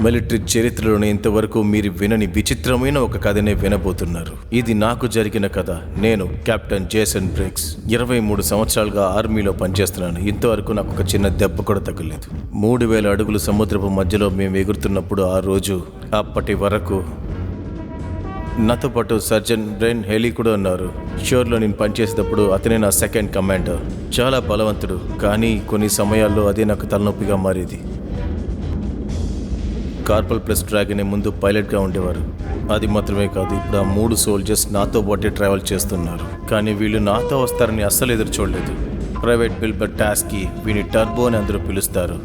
Military చరిత్రలోనే ఇంతవరకు మీరు వినని విచిత్రమైన ఒక కథనే వినబోతున్నారు. ఇది నాకు జరిగిన కథ. నేను కెప్టెన్ జేసన్ బ్రిగ్స్. 23 సంవత్సరాలుగా ఆర్మీలో పనిచేస్తున్నాను. ఇంతవరకు నాకు ఒక చిన్న దెబ్బ కూడా తగ్గలేదు. 3000 అడుగులు సముద్రపు మధ్యలో మేము ఎగురుతున్నప్పుడు ఆ రోజు అప్పటి వరకు నాతో పాటు సర్జన్ బ్రెన్ హెలీ కూడా ఉన్నారు. షోర్లో నేను పనిచేసేటప్పుడు అతనే నా సెకండ్ కమాండర్. చాలా బలవంతుడు, కానీ కొన్ని సమయాల్లో అదే నాకు తలనొప్పిగా మారేది. కార్పల్ ప్లస్ డ్రాగన్ ముందు పైలట్గా ఉండేవారు. అది మాత్రమే కాదు, ఇప్పుడు ఆ 3 సోల్జర్స్ నాతో పాటే ట్రావెల్ చేస్తున్నారు. కానీ వీళ్ళు నాతో వస్తారని అస్సలు ఎదురు చూడలేదు. ప్రైవేట్ బిల్బర్ టాస్కి, వీని టర్బో అని అందరూ పిలుస్తారు.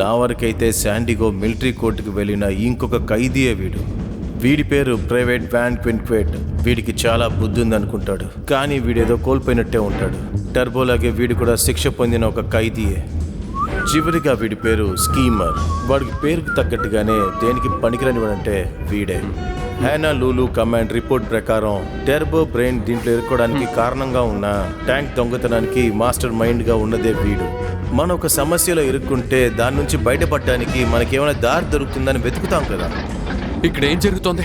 నా వరకైతే శాండిగో మిలిటరీ కోర్టుకు వెళ్ళిన ఇంకొక ఖైదీయే వీడు. వీడి పేరు ప్రైవేట్ వ్యాన్ క్విన్క్వేట్. వీడికి చాలా బుద్ధి ఉందనుకుంటాడు, కానీ వీడేదో కోల్పోయినట్టే ఉంటాడు. టర్బోలాగే వీడు కూడా శిక్ష పొందిన ఒక ఖైదీయే. చివరిగా వీడి పేరు స్కీమర్. వాడికి పేరుకు తగ్గట్టుగానే దేనికి పనికిరాని వాడంటే వీడే. హ్యానా లూలు కమాండ్ రిపోర్ట్ ప్రకారం టర్బో బ్రెయిన్ దీంట్లో ఇరుక్కోవడానికి కారణంగా ఉన్న ట్యాంక్ దొంగతనానికి మాస్టర్ మైండ్గా ఉన్నదే వీడు. మనం ఒక సమస్యలో ఇరుక్కుంటే దాని నుంచి బయటపడడానికి మనకేమైనా దారి దొరుకుతుందని వెతుకుతాం కదా. ఇక్కడ ఏం జరుగుతోంది?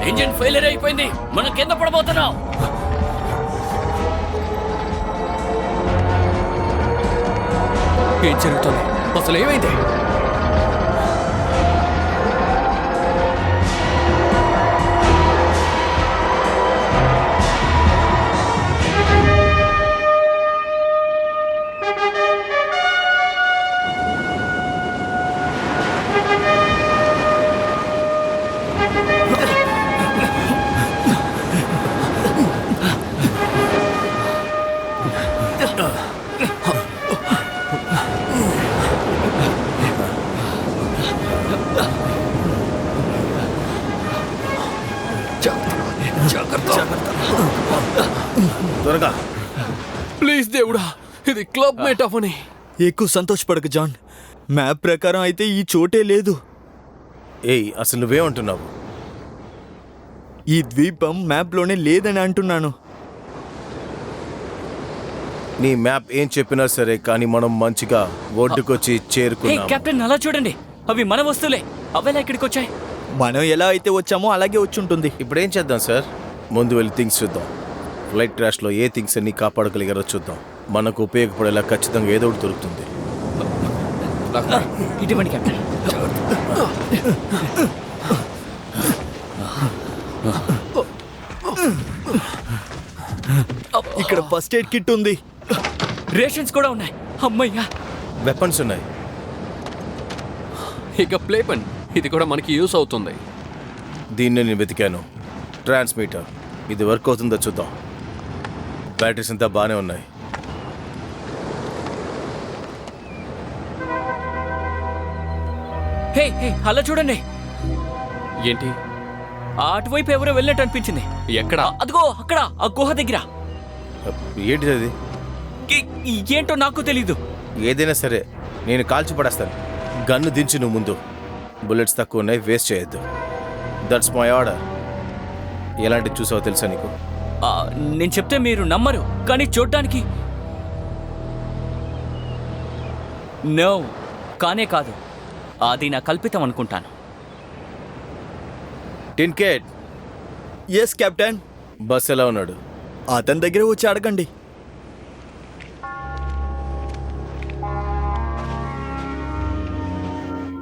ఇంజిన్ ఫెయిలియర్ అయిపోయింది, మనం కింద పడబోతున్నాం. ఏం జరుగుతోంది? అసలు ఏమైంది? త్వరగా ప్లీజ్ దేవుడా, ఇది క్లబ్ మేట్ అవని. ఎక్కువ సంతోషపడకు జాన్. మ్యాప్ ప్రకారం అయితే ఈ చోటే లేదు. ఏయ్, అసలు నువ్వేమంటున్నావు? ఈ ద్వీపం మ్యాప్లోనే లేదని అంటున్నాను. నీ మ్యాప్ ఏం చెప్పినా సరే, కానీ మనం మంచిగా ఒడ్డుకొచ్చి చేరుకున్నాం. కెప్టెన్ అలా చూడండి, అవి మన వస్తువులే. అవేలా ఇక్కడికి వచ్చాయి? మనం ఎలా అయితే వచ్చామో అలాగే వచ్చి ఉంటుంది. ఇప్పుడు ఏం చేద్దాం సార్? ముందు వెళ్ళి థింగ్స్ చూద్దాం. ఫ్లైట్ క్రాష్లో ఏ థింగ్స్ అన్ని కాపాడగలిగారో చూద్దాం. మనకు ఉపయోగపడేలా ఖచ్చితంగా ఏదో ఒకటి దొరుకుతుంది. ఇటువంటి కెప్టెన్. ఇక్కడ ఫస్ట్ ఎయిడ్ కిట్ ఉంది. రేషన్స్ కూడా ఉన్నాయి. అమ్మయ్యా, వెపన్స్ ఉన్నాయి. ఇక ప్లే పెన్, ఇది కూడా మనకి యూస్ అవుతుంది. దీన్ని నేను వెతికాను. ట్రాన్స్మిటర్, ఇది వర్క్ అవుతుందో చూద్దాం. బ్యాటరీస్ అంతా బాగానే ఉన్నాయి. హే హే, అలా చూడండి. ఏంటి? అటువైపు ఎవరో వెళ్ళినట్టు అనిపించింది. ఎక్కడ? అదిగో అక్కడ, ఆ గుహ దగ్గర. ఏంటిది అది? ఏంటో నాకు తెలీదు. ఏదైనా సరే నేను కాల్చి పడేస్తాను. గన్ను దించి నువ్వు ముందు. బుల్లెట్స్ తక్కువ ఉన్నాయి, వేస్ట్ చేయొద్దు. That's my order. ఎలాంటివి చూసావో తెలుసా నీకు? నేను చెప్తే మీరు నమ్మరు, కానీ చూడ్డానికి నో, కానే కాదు. అది నా కల్పితం అనుకుంటాను. టిన్కేట్, ఎస్ కెప్టెన్. బస్ ఎలా ఉన్నాడు? అతని దగ్గర వచ్చి అడగండి.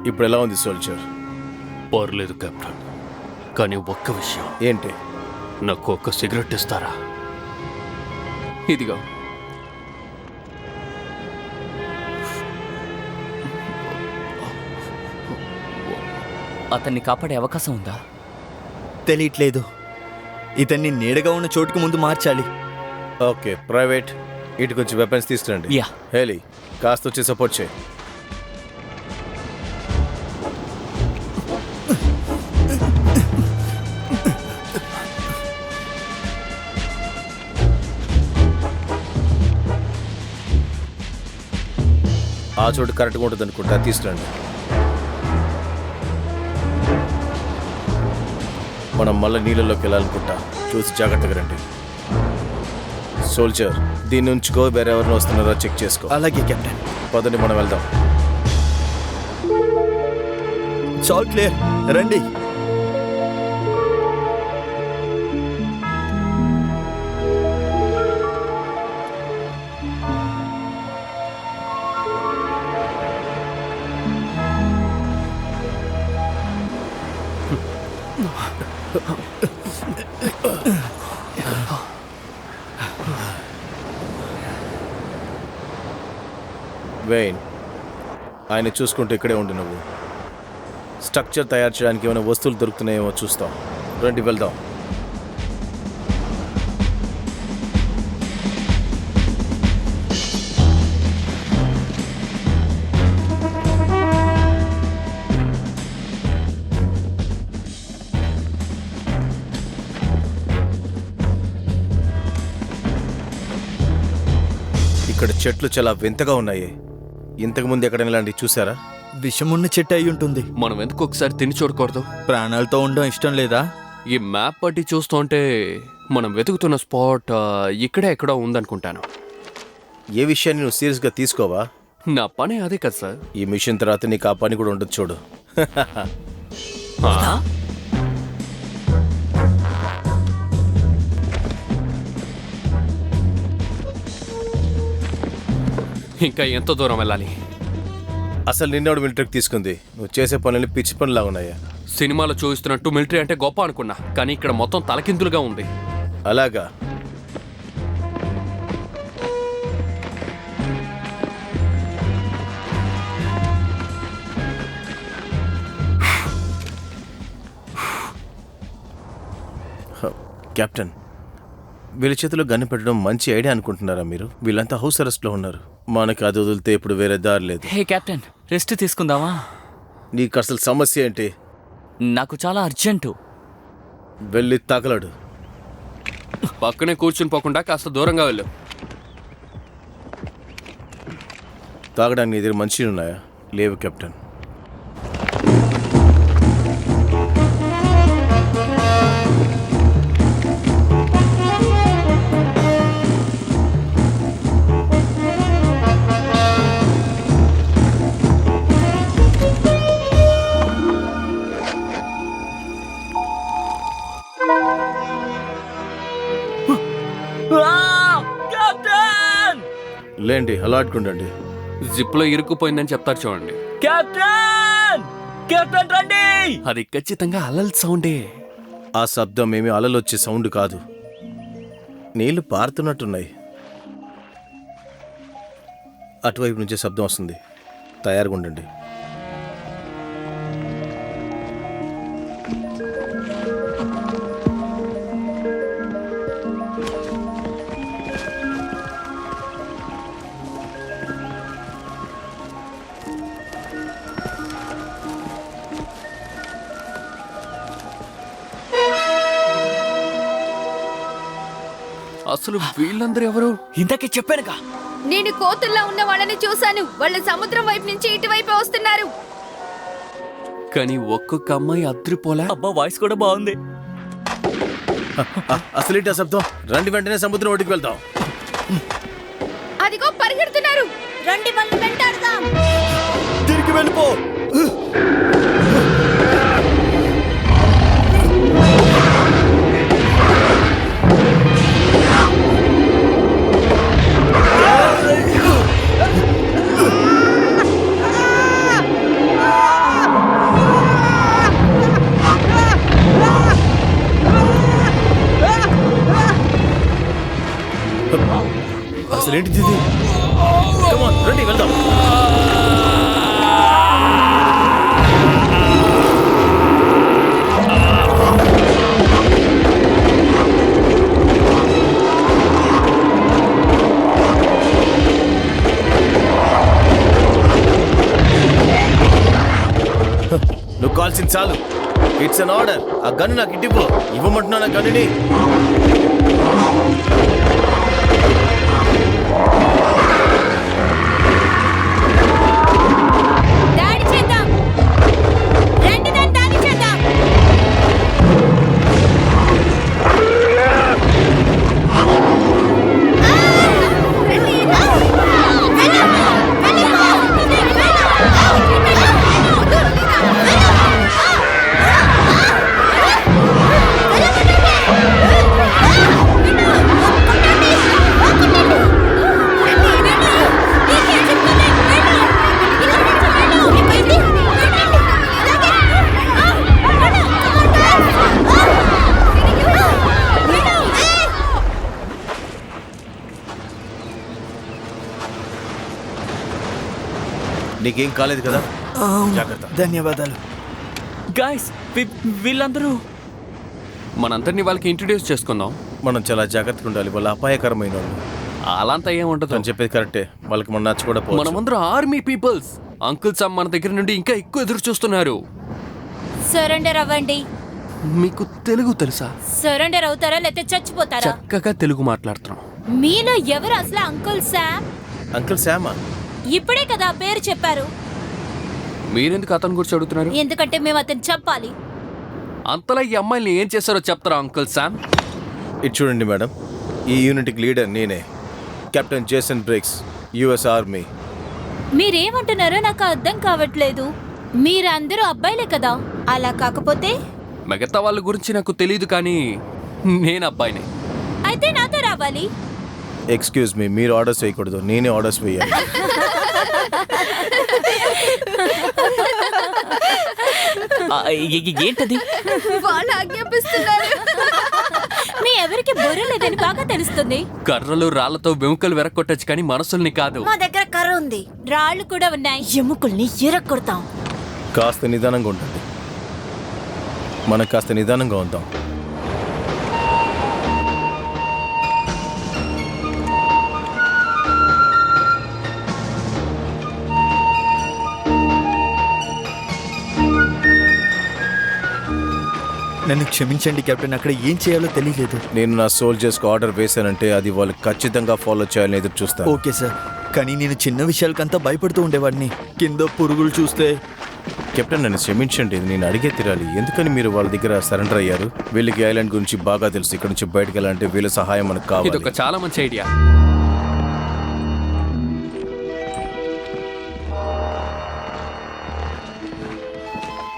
ఇప్పుడు ఎలా ఉంది సోల్జర్? పర్లేదు కెప్టెన్, కానీ ఒక్క విషయం. ఏంటి? నాకు ఒక సిగరెట్ ఇస్తారా? ఇదిగో. అతన్ని కాపాడే అవకాశం ఉందా? తెలియట్లేదు. ఇతన్ని నీడగా ఉన్న చోటుకు ముందు మార్చాలి. ఓకే, ప్రైవేట్, ఇటు కొంచెం వెపన్స్ తీసుకురండి. యా. హేలీ, కాస్త వచ్చి సపోర్ట్ చేయి. ఆ చోటు కరెక్ట్గా ఉంటుంది అనుకుంటా, తీసుకురండి. మనం మళ్ళీ నీళ్ళలోకి వెళ్ళాలనుకుంటా, చూసి జాగ్రత్తగా రండి. సోల్జర్, దీన్ని ఉంచుకో, వేరే ఎవరిని వస్తున్నారో చెక్ చేసుకో. అలాగే కెప్టెన్. పదండి, మనం వెళ్దాం. సాల్ క్లియర్, రండి. వెయిన్, ఆయన చూసుకుంటూ ఇక్కడే ఉండి నువ్వు స్ట్రక్చర్ తయారు చేయడానికి ఏమైనా వస్తువులు దొరుకుతున్నాయేమో చూస్తాం. రండి వెళ్దాం. ఇక్కడ చెట్లు చాలా వింతగా ఉన్నాయి. ఇంతకుముందు ఎక్కడైనా ఇలాంటివి చూసారా? విషమున్న చెట్టు అయి ఉంటుంది. మనం ఎందుకు ఒకసారి తిని చూడకూడదు? ప్రాణాలతో ఉండడం ఇష్టం లేదా? ఈ మ్యాప్ పట్టి చూస్తుంటే మనం వెతుకుతున్న స్పాట్ ఇక్కడే ఎక్కడో ఉందనుకుంటాను. ఏ విషయాన్ని నువ్వు సీరియస్గా తీసుకోవా? నా పని అదే కదా సార్. ఈ మిషన్ తర్వాత నీకు ఆ పని కూడా ఉండదు చూడు. ఇంకా ఎంత దూరం వెళ్ళాలి? అసలు నిన్నోడు మిలిటరీకి తీసుకుంది. నువ్వు చేసే పనులని పిచ్చి పనులా ఉన్నాయా? సినిమాలో చూపిస్తున్నట్టు మిలిటరీ అంటే గొప్ప అనుకున్నా, కానీ ఇక్కడ మొత్తం తలకిందులుగా ఉంది. అలాగా? కెప్టెన్, వీళ్ళ చేతిలో గన్ను పెట్టడం మంచి ఐడియా అనుకుంటున్నారా మీరు? వీళ్ళంతా హౌస్ అరెస్ట్లో ఉన్నారు. మనకి అది వదిలితే ఇప్పుడు వేరే దారి లేదు. హే కెప్టెన్, రెస్ట్ తీసుకుందామా? నీకు అసలు సమస్య ఏంటి? నాకు చాలా అర్జెంటు. వెళ్ళి తగలడు. పక్కనే కూర్చుని పోకుండా కాస్త దూరంగా వెళ్ళు. తాగడానికి నీ దగ్గర మంచిగా ఉన్నాయా? లేవు కెప్టెన్. లేండి, అలా ఆడుకుండండి. జిప్లో ఇరుక్కుపోయిందని చెప్తారు చూడండి. కెప్టెన్! కెప్టెన్ రండి! అది ఖచ్చితంగా అలల్ సౌండే. ఆ శబ్దం ఏమీ అలలొచ్చే సౌండ్ కాదు. నీళ్లు పారుతున్నట్టున్నాయి. అటువైపు నుంచే శబ్దం వస్తుంది. తయారుగా ఉండండి. అసలు వీళ్ళందరూ ఎవరు? ఇంతకీ చెప్పానుగా. నేను కోతుల్లా ఉన్న వాళ్ళని చూశాను. వాళ్ళ సముద్రం వైపు నుంచి ఇటువైపు వస్తున్నారు. కానీ ఒక్కొక్క అమ్మాయి అద్రిపోలా. అబ్బా, వాయిస్ కూడా బాగుంది. అసలు ఏంటి ఆ శబ్దం? రండి, వెంటనే సముద్రం ఒడ్డుకు వెళ్దాం. అదిగో పరిగెడుతున్నారు. రండి, వాళ్ళు వెంటాడదాం. తిరిగి వెళ్ళిపో. అసలు ఏంటిది? Come on, రండి వెళ్దాం. నువ్వు కాల్సింది చాలు. It's an order. ఆ గన్ను నాకు ఇవ్వు. ఇవ్వమంటున్నా నా గన్నుని. దాడి చేద్దాం. రండి, దాడి చేద్దాం. నీకేం కాలేదు కదా? జాగ్రత్త. ధన్యవాదాలు. గాయస్ వీళ్ళందరూ మనందరినీ వాళ్ళకి ఇంట్రడ్యూస్ చేసుకుందాం. మనం చాలా జాగ్రత్తగా ఉండాలి, వాళ్ళ అపాయకరమైన వాళ్ళు. అలాంతా ఏం ఉండదు. అని చెప్పేది కరెక్టే, వాళ్ళకి మనం నచ్చకపోవచ్చు. మనమందరం ఆర్మీ పీపుల్స్. అంకుల్ సామ్ మన దగ్గర నుండి ఇంకా ఎక్కువ ఎదురు చూస్తున్నారు. సరెండర్ అవ్వండి. మీకు తెలుగు తెలుసా? సరెండర్ అవుతారా లేకపోతే చచ్చిపోతారా? చక్కగా తెలుగు మాట్లాడుతున్నాం. మీలో ఎవరు అసలు అంకుల్ శామ్? అంకుల్ శామా? ఇప్పుడే కదా ఆ పేరు చెప్పారు. మీరెందుకు అతని గురించి అడుగుతున్నారు? ఎందుకంటే మేము అతను చెప్పాలి. అంతలా ఈ అమ్మాయిని ఏం చేశారో చెప్తారా అంకుల్ శామ్? ఇది చూడండి మేడం, ఈ యూనిట్కి లీడర్ నేనే, captain Jason Briggs, US army. మీరేమంటున్నారో నాకు అర్థం కావట్లేదు. మీరందరూ అబ్బాయిలే కదా? అలా కాకపోతే మిగతా వాళ్ళ గురించి నాకు తెలియదు, కానీ నేను అబ్బాయిని. అయితే నాతో రావాలి. ఎక్స్క్యూజ్ మీ, మీరు ఆర్డర్స్ వేయకూడదు, నేనే ఆర్డర్స్ వేయాలి. ఏంటది? వాళ్ళు ఆజ్ఞాపిస్తున్నారు. మీ ఎవరికి బుర్ర లేదని బాగా తెలుస్తుంది. కర్రలు రాళ్లతో వెముకలు వెరక్కొట్టచ్చు, కానీ మనసుల్ని కాదు. మా దగ్గర కర్ర ఉంది, రాళ్ళు కూడా ఉన్నాయి. ఎముకల్ని ఎరక్కొడతాం. కాస్త నిదానంగా ఉండండి, మనం కాస్త నిదానంగా ఉందాం. నన్ను క్షమించండి కెప్టెన్, అక్కడ ఏం చేయాలో తెలియలేదు. నేను నా సోల్జర్స్కి ఆర్డర్ వేశానంటే అది వాళ్ళు ఖచ్చితంగా ఫాలో చేయాలని ఎదురు చూస్తాను. ఓకే సార్, కానీ నేను చిన్న విషయాలకంతా భయపడుతూ ఉండేవాడిని. కింద పురుగులు చూస్తే. కెప్టెన్ నన్ను క్షమించండి, నేను అడిగే తీరాలి. ఎందుకని మీరు వాళ్ళ దగ్గర సరెండర్ అయ్యారు? వీళ్ళకి ఐలాండ్ గురించి బాగా తెలుసు. ఇక్కడ నుంచి బయటకు వెళ్ళాలంటే వీళ్ళ సహాయం మనకు కావాలి. ఇది ఒక చాలా మంచి ఐడియా.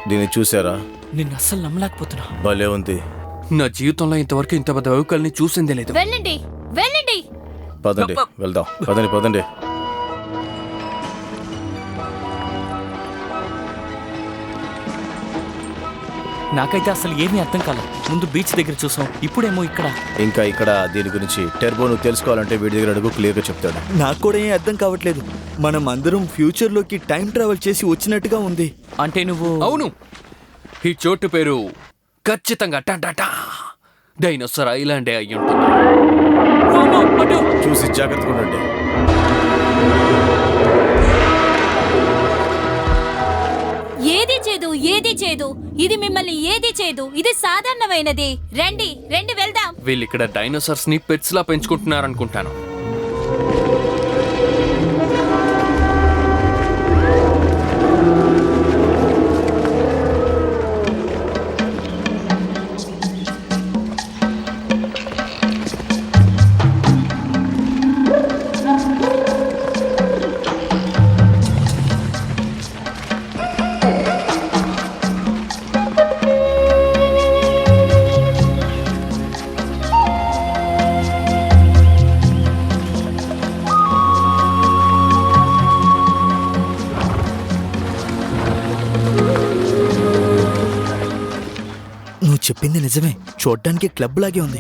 దీన్ని చూసారా? నిన్ను అస్సలు నమ్మలేకపోతున్నా. భలే ఉంది. నా జీవితంలో ఇంతవరకు ఇంత పెద్ద వెముకల్ని చూసిందే లేదు. వెళ్ళండి వెళ్ళండి. పదండి వెళ్దాం, పదండి పదండి. నాకైతే అసలు ఏమీ అర్థం కాలేదు. ముందు బీచ్ దగ్గర చూసాం, ఇప్పుడేమో ఇక్కడ. ఇంకా ఇక్కడ దీని గురించి టెర్బో నువ్వు తెలుసుకోవాలంటే వీడి దగ్గర అడుగు, క్లియర్గా చెప్తాడు. నాకు కూడా ఏం అర్థం కావట్లేదు. మనం అందరం ఫ్యూచర్లోకి టైం ట్రావెల్ చేసి వచ్చినట్టుగా ఉంది. అంటే నువ్వు? అవును, ఈ చోటు పేరు ఖచ్చితంగా టాటా డైనోసార్ ఐలాండే అయ్యి ఉంటుంది. చూసి జాగ్రత్తగా ఉండండి. ఏది చేదు ఏది చేదు, ఇది మిమ్మల్ని ఏది చేదు, ఇది సాధారణమైనది. రండి రండి వెళ్దాం. వీళ్ళు ఇక్కడ డైనోసార్స్ ని పెట్స్ లా పెంచుకుంటున్నారనుకుంటాను. నువ్వు చెప్పింది నిజమే, చూడ్డానికి క్లబ్ లాగే ఉంది.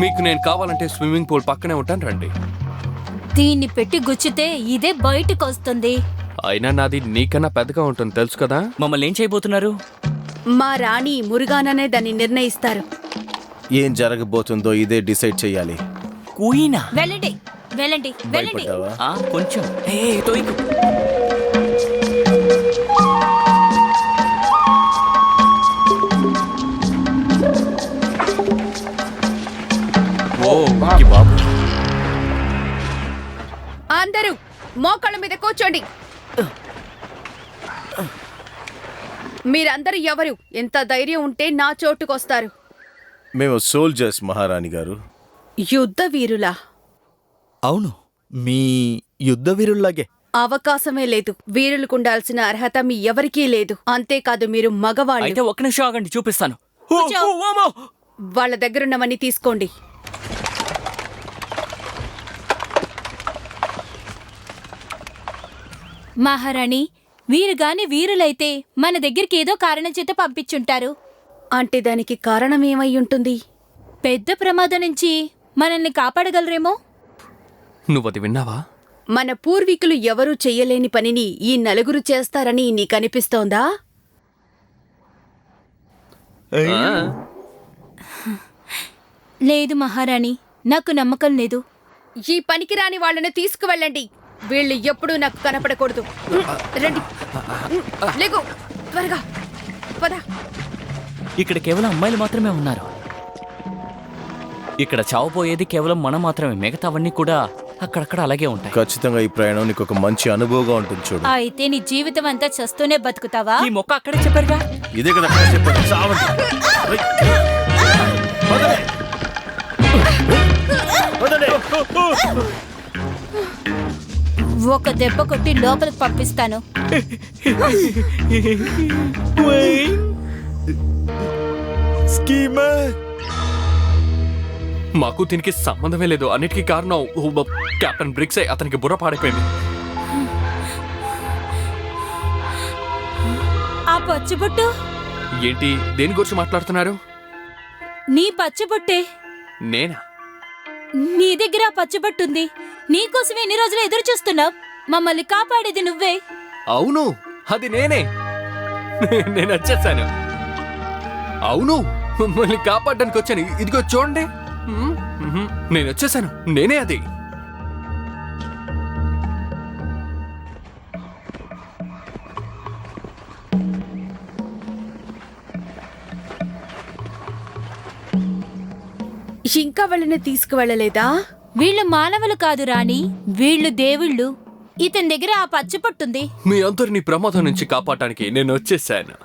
మీకు నేను కావాలంటే స్విమ్మింగ్ పూల్ పక్కనే ఉంటాను, రండి. దీన్ని పెట్టి గుచ్చితే ఇదే బయటకు వస్తుంది. అయినా నాది నీకన్నా పెద్దగా ఉంటుంది తెలుసు కదా. మమ్మల్ని ఏం చేయబోతున్నారు? మా రాణి మురుగాననే దాన్ని నిర్ణయిస్తారు. ఏం జరగబోతుందో ఇదే డిసైడ్ చేయాలి. క్వీనా? వెళ్ళండి వెళ్ళండి వెళ్ళండి. భయపడ్డావా? కొంచెం. తోయికు. బాబు, అందరూ మోకాళ్ళ మీద కూర్చోండి. మీరందరూ ఎవరు? ఎంత ధైర్యం ఉంటే నా చోటుకొస్తారు? మేము సోల్జర్స్ మహారాణి గారు. యుద్ధ వీరులా? అవును, మీ యుద్ధ వీరుల్లాగే. అవకాశమే లేదు. వీరులకు ఉండాల్సిన అర్హత మీ ఎవరికీ లేదు. అంతేకాదు మీరు మగవాళ్ళు. అయితే ఒక్క నిమిషం ఆగండి, చూపిస్తాను. వాళ్ళ దగ్గరున్నవన్నీ తీసుకోండి. మహారాణి, వీరు గాని వీరులైతే మన దగ్గరికి ఏదో కారణం చేత పంపించుంటారు. అంటే దానికి కారణం ఏమై ఉంటుంది? పెద్ద ప్రమాదం నుంచి మనల్ని కాపాడగలరేమో. నువ్వు అది విన్నావా? మన పూర్వీకులు ఎవరూ చెయ్యలేని పనిని ఈ నలుగురు చేస్తారని నీకనిపిస్తోందా? లేదు మహారాణి, నాకు నమ్మకం లేదు. ఈ పనికిరాని వాళ్ళని తీసుకువెళ్ళండి. వీళ్ళు ఎప్పుడూ నాకు కనపడకూడదు. రండి, లేకు, త్వరగా పద. ఇక్కడ కేవలం అమ్మాయిలు మాత్రమే ఉన్నారు. ఇక్కడ చావపోయేది కేవలం మనం మాత్రమే. మిగతావన్నీ కూడా అక్కడక్కడ అలాగే ఉంటాయి. ఖచ్చితంగా ఈ ప్రయాణం నీకు ఒక మంచి అనుభవంగా ఉంటుంది చూడు. అయితే నీ జీవితం అంతా చస్తూనే బతుకుతావా? ఈ మొక్క అక్కడే చెప్పారుగా. ఇదే కదా అక్కడ చెప్పాను, చావండి. వదలే. వదలే. ఒక దెబ్బ కొట్టి లోపలికి పంపిస్తాను. మాకు దీనికి సంబంధమే లేదు. అన్నిటికీ కారణం కెప్టెన్ బ్రిక్సే. అతనికి బుర్ర పాడైపోయింది. ఆ పచ్చిబొట్టు ఏంటి? దేని గురించి మాట్లాడుతున్నారు? నీ పచ్చిబొట్టే. నేనా? నీ దగ్గర ఆ పచ్చిబొట్టుంది. నీకోసమే ఎన్ని రోజులు ఎదురు చూస్తున్నావు. మమ్మల్ని కాపాడేది నువ్వే. అవును, అది నేనే. నేను వచ్చేసాను. అవును, మమ్మల్ని కాపాడడానికి వచ్చాను. ఇదిగో చూడండి, నేను వచ్చేసాను. నేనే అది. ఇంకా వాళ్ళని తీసుకువెళ్ళలేదా? వీళ్ళు మానవులు కాదు రాణి, వీళ్ళు దేవుళ్ళు. ఇతని దగ్గర ఆ పచ్చిబొట్టుంది. మీ అందరినీ ప్రమాదం నుంచి కాపాడటానికి నేను వచ్చేసాను.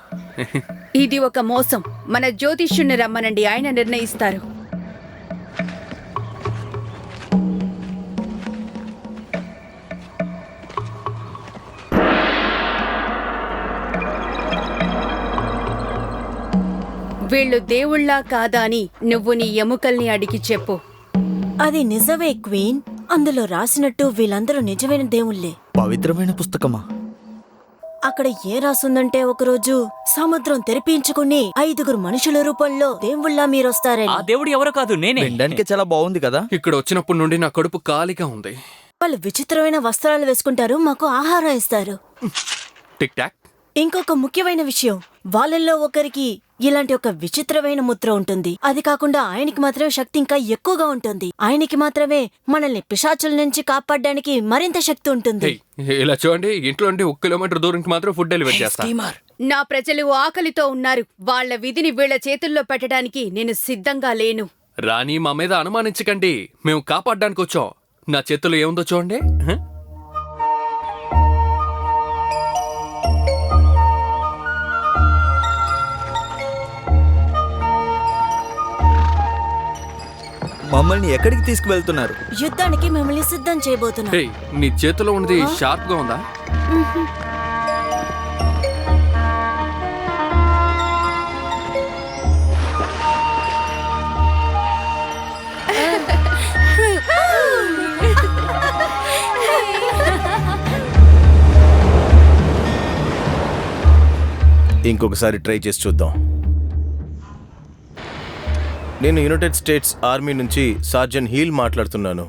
ఇది ఒక మోసం. మన జ్యోతిష్యుణ్ణి రమ్మనండి, ఆయన నిర్ణయిస్తారు. వీళ్ళు దేవుళ్ళా కాదా అని నువ్వు నీ ఎముకల్ని అడిగి చెప్పు. అది నిజమే క్వీన్. అందులో రాసినట్టు వీళ్ళందరూ నిజమైన దేవుళ్ళే. పవిత్రమైన పుస్తకమా? అక్కడ ఏ రాసుందంటే ఒకరోజు సముద్రం తెరిపించుకుని 5 మనుషుల రూపంలో దేవుళ్ళ మీరొస్తారని. ఆ దేవుడు ఎవరో కాదు, నేనే. వినడానికి చాలా బాగుంది కదా. ఇక్కడ వచ్చినప్పటి నుండి నా కడుపు ఖాళీగా ఉంది. వాళ్ళు విచిత్రమైన వస్త్రాలు వేసుకుంటారు, మాకు ఆహారం ఇస్తారు. Tick talk. ఇంకొక ముఖ్యమైన విషయం, వాళ్ళల్లో ఒకరికి ఇలాంటి ఒక విచిత్రమైన ముద్ర ఉంటుంది. అది కాకుండా ఆయనకి మాత్రమే శక్తి ఇంకా ఎక్కువగా ఉంటుంది. ఆయనకి మాత్రమే మనల్ని పిశాచుల నుంచి కాపాడడానికి మరింత శక్తి ఉంటుంది. ఇలా చూడండి, ఇంట్లో నుండి 1 కిలోమీటర్ దూరంకి మాత్రం ఫుడ్ డెలివరీ చేస్తా. నా ప్రజలు ఆకలితో ఉన్నారు. వాళ్ళ విధిని వీళ్ళ చేతుల్లో పెట్టడానికి నేను సిద్ధంగా లేను. రాణి, మా మీద అనుమానించకండి. మేము కాపాడడానికి వచ్చాం. నా చేతుల్లో ఏముందో చూడండి. మమ్మల్ని ఎక్కడికి తీసుకువెళ్తున్నారు? యుద్ధానికి మిమ్మల్ని సిద్ధం చేయబోతున్నా. హే, నీ చేతిలో ఉన్నది షార్ప్ గా ఉందా? ఇంకొకసారి ట్రై చేసి చూద్దాం. నేను యునైటెడ్ స్టేట్స్ ఆర్మీ నుంచి సార్జెంట్ హీల్ మాట్లాడుతున్నాను.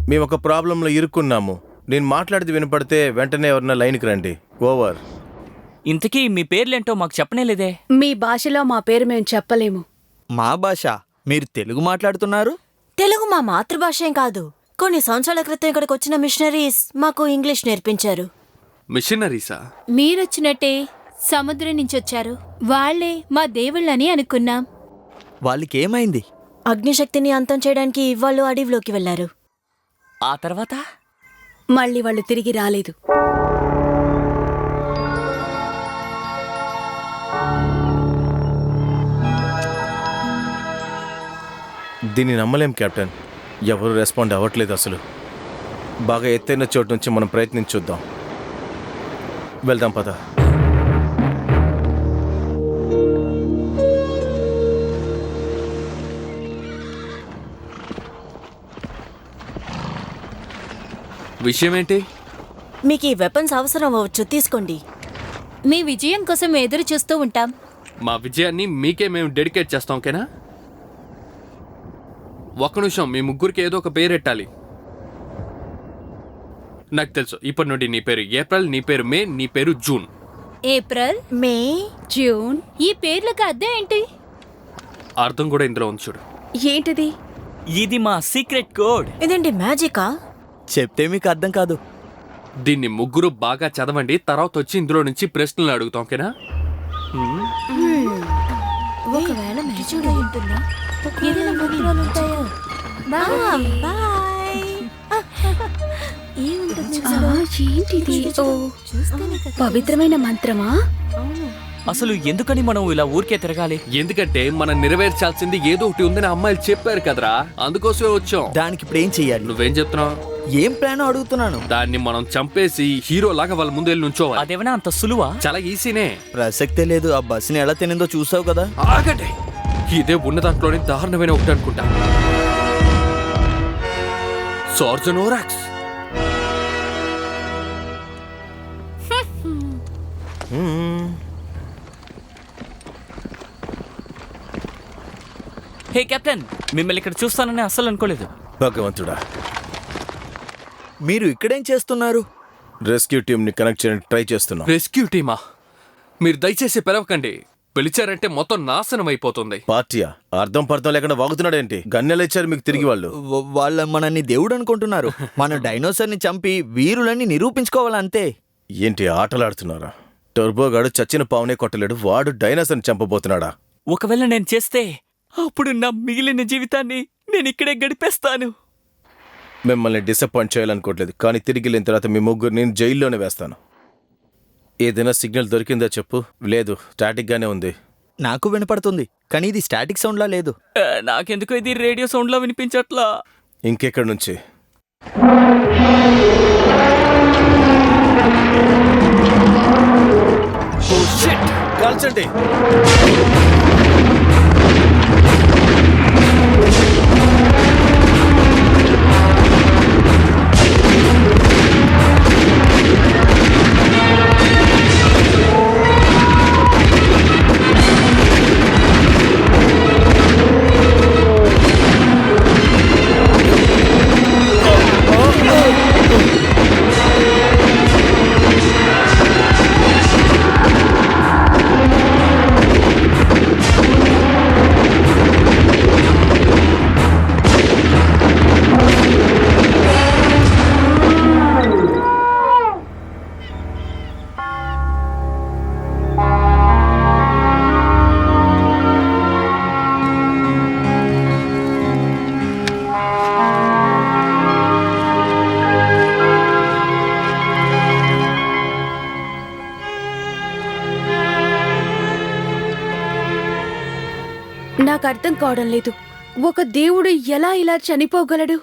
మేము ఒక ప్రాబ్లంలో ఇరుక్కున్నాము. నేను మాట్లాడేది వినపడితే వెంటనే ఎవరన్నా లైన్కి రండి. ఓవర్. ఇంతకీ మీ పేర్లేంటో మాకు చెప్పనేలేదే. మీ భాషలో మా పేరు మేము చెప్పలేము. మా భాష? మీరు తెలుగు మాట్లాడుతున్నారు? తెలుగు మా మాతృభాషేం కాదు. కొన్ని సంవత్సరాల క్రితం ఇక్కడికి వచ్చిన మిషనరీస్ మాకు ఇంగ్లీష్ నేర్పించారు. మిషనరీసా? మీరొచ్చినట్టే సముద్రం నుంచి వచ్చారు. వాళ్లే మా దేవుళ్ళని అనుకున్నాం. వాళ్ళకి ఏమైంది? అగ్నిశక్తిని అంతం చేయడానికి వాళ్ళు అడవిలోకి వెళ్లారు. ఆ తర్వాత మళ్ళీ వాళ్ళు తిరిగి రాలేదు. దీన్ని నమ్మలేం కెప్టెన్. ఎవరు రెస్పాండ్ అవ్వట్లేదు అసలు. బాగా ఎత్తైన చోటు నుంచి మనం ప్రయత్నించుద్దాం. వెళ్దాం పద. విషయం ఏంటి? మీకు ఈ వెపన్స్ అవసరం అవ్వచ్చు, తీసుకోండి. మీ విజయం కోసం ఎదురు చూస్తూ ఉంటాం. మా విజయాన్ని మీకే మేము డెడికేట్ చేస్తాం, ఓకేనా? ఒక్క నిమిషం, మీ ముగ్గురికి ఏదో ఒక పేరు పెట్టాలి. నాకు తెలుసు, ఇప్పటి నుండి నీ పేరు ఏప్రిల్, నీ పేరు మే, నీ పేరు జూన్. ఏప్రిల్, మే, జూన్. ఈ పేర్లకు అర్థం ఏంటి? అర్థం కూడా ఇందులో ఉంది చూడు. ఏంటిది? ఇది మా సీక్రెట్ కోడ్. ఇదేంటి మ్యాజికా? చెప్తే మీకు అర్థం కాదు. దీన్ని ముగ్గురు బాగా చదవండి, తర్వాత వచ్చి ఇందులో నుంచి ప్రశ్నలు అడుగుతాం, ఓకేనా? ఒకవేళ మ్యాజిక్ అయి ఉంటుందా? ఏదైనా మంత్రాలు ఉంటాయో? బాయ్. ఏముంటుంది ఇందులో? ఏంటిది? ఓ, చూస్తేనే కదా. పవిత్రమైన మంత్రమా? అసలు ఎందుకని మనం ఇలా ఊరికే తిరగాలి? ఎందుకంటే మనం నెరవేర్చాల్సింది ఏదో ఒకటి ఉందని అమ్మాయిలు చెప్పారు కదరా, అందుకోసమే వచ్చాం. దానికి ఇప్పుడు ఏం చెయ్యాలి? నువ్వేం చెప్తున్నావు? ఏం ప్లాన్ అడుగుతున్నాను. దాన్ని మనం చంపేసి హీరో లాగా వాళ్ళ ముందు వెళ్ళి నుంచోవాలి. అదేమైనా అంత సులువా? చాలా ఈజీనే. ప్రసక్తే లేదు. ఆ బస్సుని ఎలా తినిందో చూసావు కదా. ఆగండి, ఇదే ఉన్న దాంట్లోనే దారుణమైన ఒకటి అనుకుంటా. సార్జనోరాక్స్. హే కెప్టెన్, మిమ్మల్ని ఇక్కడ చూస్తానని అస్సలు అనుకోలేదు. భగవంతుడా, మీరు ఇక్కడేం చేస్తున్నారు? రెస్క్యూ టీంని కనెక్ట్ చేయడానికి ట్రై చేస్తున్నాం. రెస్క్యూ టీమా? మీరు దయచేసి పిలవకండి. పిలిచారంటే మొత్తం నాశనం అయిపోతుంది. పార్టీయా? అర్థం పర్థం లేకుండా వాగుతున్నాడేంటి? గన్నెలేచారు మీకు తిరిగి వాళ్ళు. వాళ్ళ మనల్ని దేవుడు అనుకుంటున్నారు. మన డైనోసర్ని చంపి వీరులని నిరూపించుకోవాలంతే. ఏంటి ఆటలాడుతున్నారా? టర్బోగాడు చచ్చిన పావునే కొట్టలేడు, వాడు డైనోసర్ని చంపబోతున్నాడా? ఒకవేళ నేను చేస్తే అప్పుడు నా మిగిలిన జీవితాన్ని నేను ఇక్కడే గడిపేస్తాను. మిమ్మల్ని డిసప్పాయింట్ చేయాలనుకోవట్లేదు, కానీ తిరిగి వెళ్ళిన తర్వాత మీ ముగ్గురు నేను జైల్లోనే వేస్తాను. ఏదైనా సిగ్నల్ దొరికిందా చెప్పు. లేదు, స్టాటిక్ గానే ఉంది. నాకు వినపడుతుంది, కానీ ఇది స్టాటిక్ సౌండ్లా లేదు. నాకెందుకో ఇది రేడియో సౌండ్ లో వినిపించట్లా. ఇంకెక్కడి నుంచి? కాల్చండి. నాకు అర్థం కావడం లేదు. ఒక దేవుడు ఎలా ఇలా చనిపోగలడు?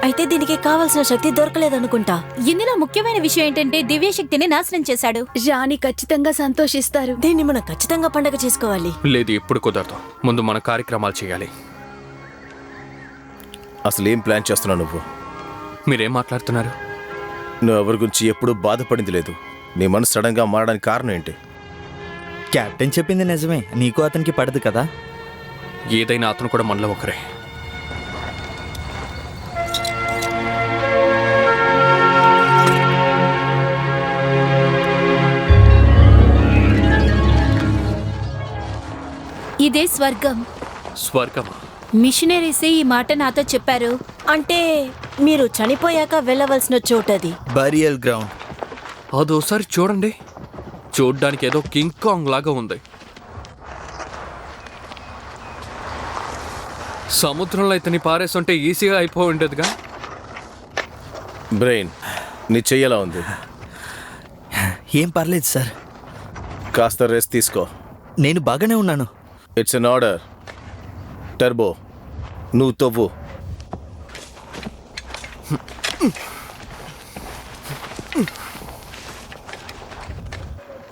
అయితే దీనికి కావాల్సిన శక్తి దొరకలేదనుకుంటా. ఇందులో ముఖ్యమైన విషయం ఏంటంటే దివ్యశక్తిని నాశనం చేశాడు. రాణి ఖచ్చితంగా సంతోషిస్తారు. దీన్ని మనం ఖచ్చితంగా పండగ చేసుకోవాలి. లేదు, ఇప్పుడు కుదరదు. ముందు మన కార్యక్రమాలు చేయాలి. అసలు ఏం ప్లాన్ చేస్తున్నావు నువ్వు? మీరేం మాట్లాడుతున్నారు? నువ్వు ఎవరి గురించి ఎప్పుడూ బాధపడింది లేదు. నీ మనసు సడన్ గా మారడానికి కారణం ఏంటి? కెప్టెన్ చెప్పింది నిజమే, నీకు అతనికి పడదు కదా. ఏదైనా అతను కూడా మనలో ఒకరే. ఇదే స్వర్గం. స్వర్గమా? మిషనరీసే ఈ మాట నాతో చెప్పారు. అంటే మీరు చనిపోయాక వెళ్ళవలసిన చోటది. Burial ground. అదోసారి చూడండి. చూడ్డానికి ఏదో కింగ్ కాంగ్ లాగా ఉంది. సముద్రంలో ఇతని పారేస్తుంటే ఈజీగా అయిపో ఉండేదిగా. బ్రెయిన్, నీ చెయ్యలా ఉంది. ఏం పర్లేదు సార్, కాస్త రెస్ట్ తీసుకో. నేను బాగానే ఉన్నాను. It's an order. టర్బో, నువ్వు తవ్వు.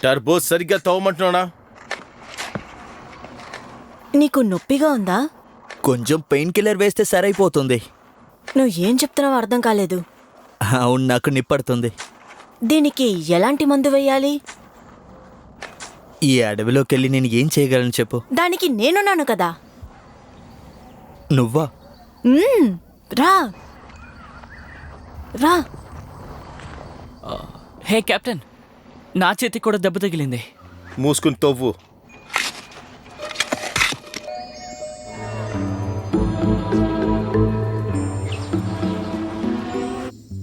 టర్బో, సరిగ్గా తవ్వమంటున్నానా? నీకు నొప్పిగా ఉందా? కొంచెం పెయిన్ కిల్లర్ వేస్తే సరైపోతుంది. నువ్వు ఏం చెప్తున్నావో అర్థం కాలేదు. అవును, నాకు నిప్పడుతుంది. దీనికి ఎలాంటి మందు వేయాలి? ఈ అడవిలోకి వెళ్ళి నేను ఏం చేయగలను చెప్పు. దానికి నేనున్నాను కదా. నువ్వా? రా రా. హే కెప్టెన్, నా చేతికి కూడా దెబ్బ తగిలింది. మూసుకుని తవ్వు.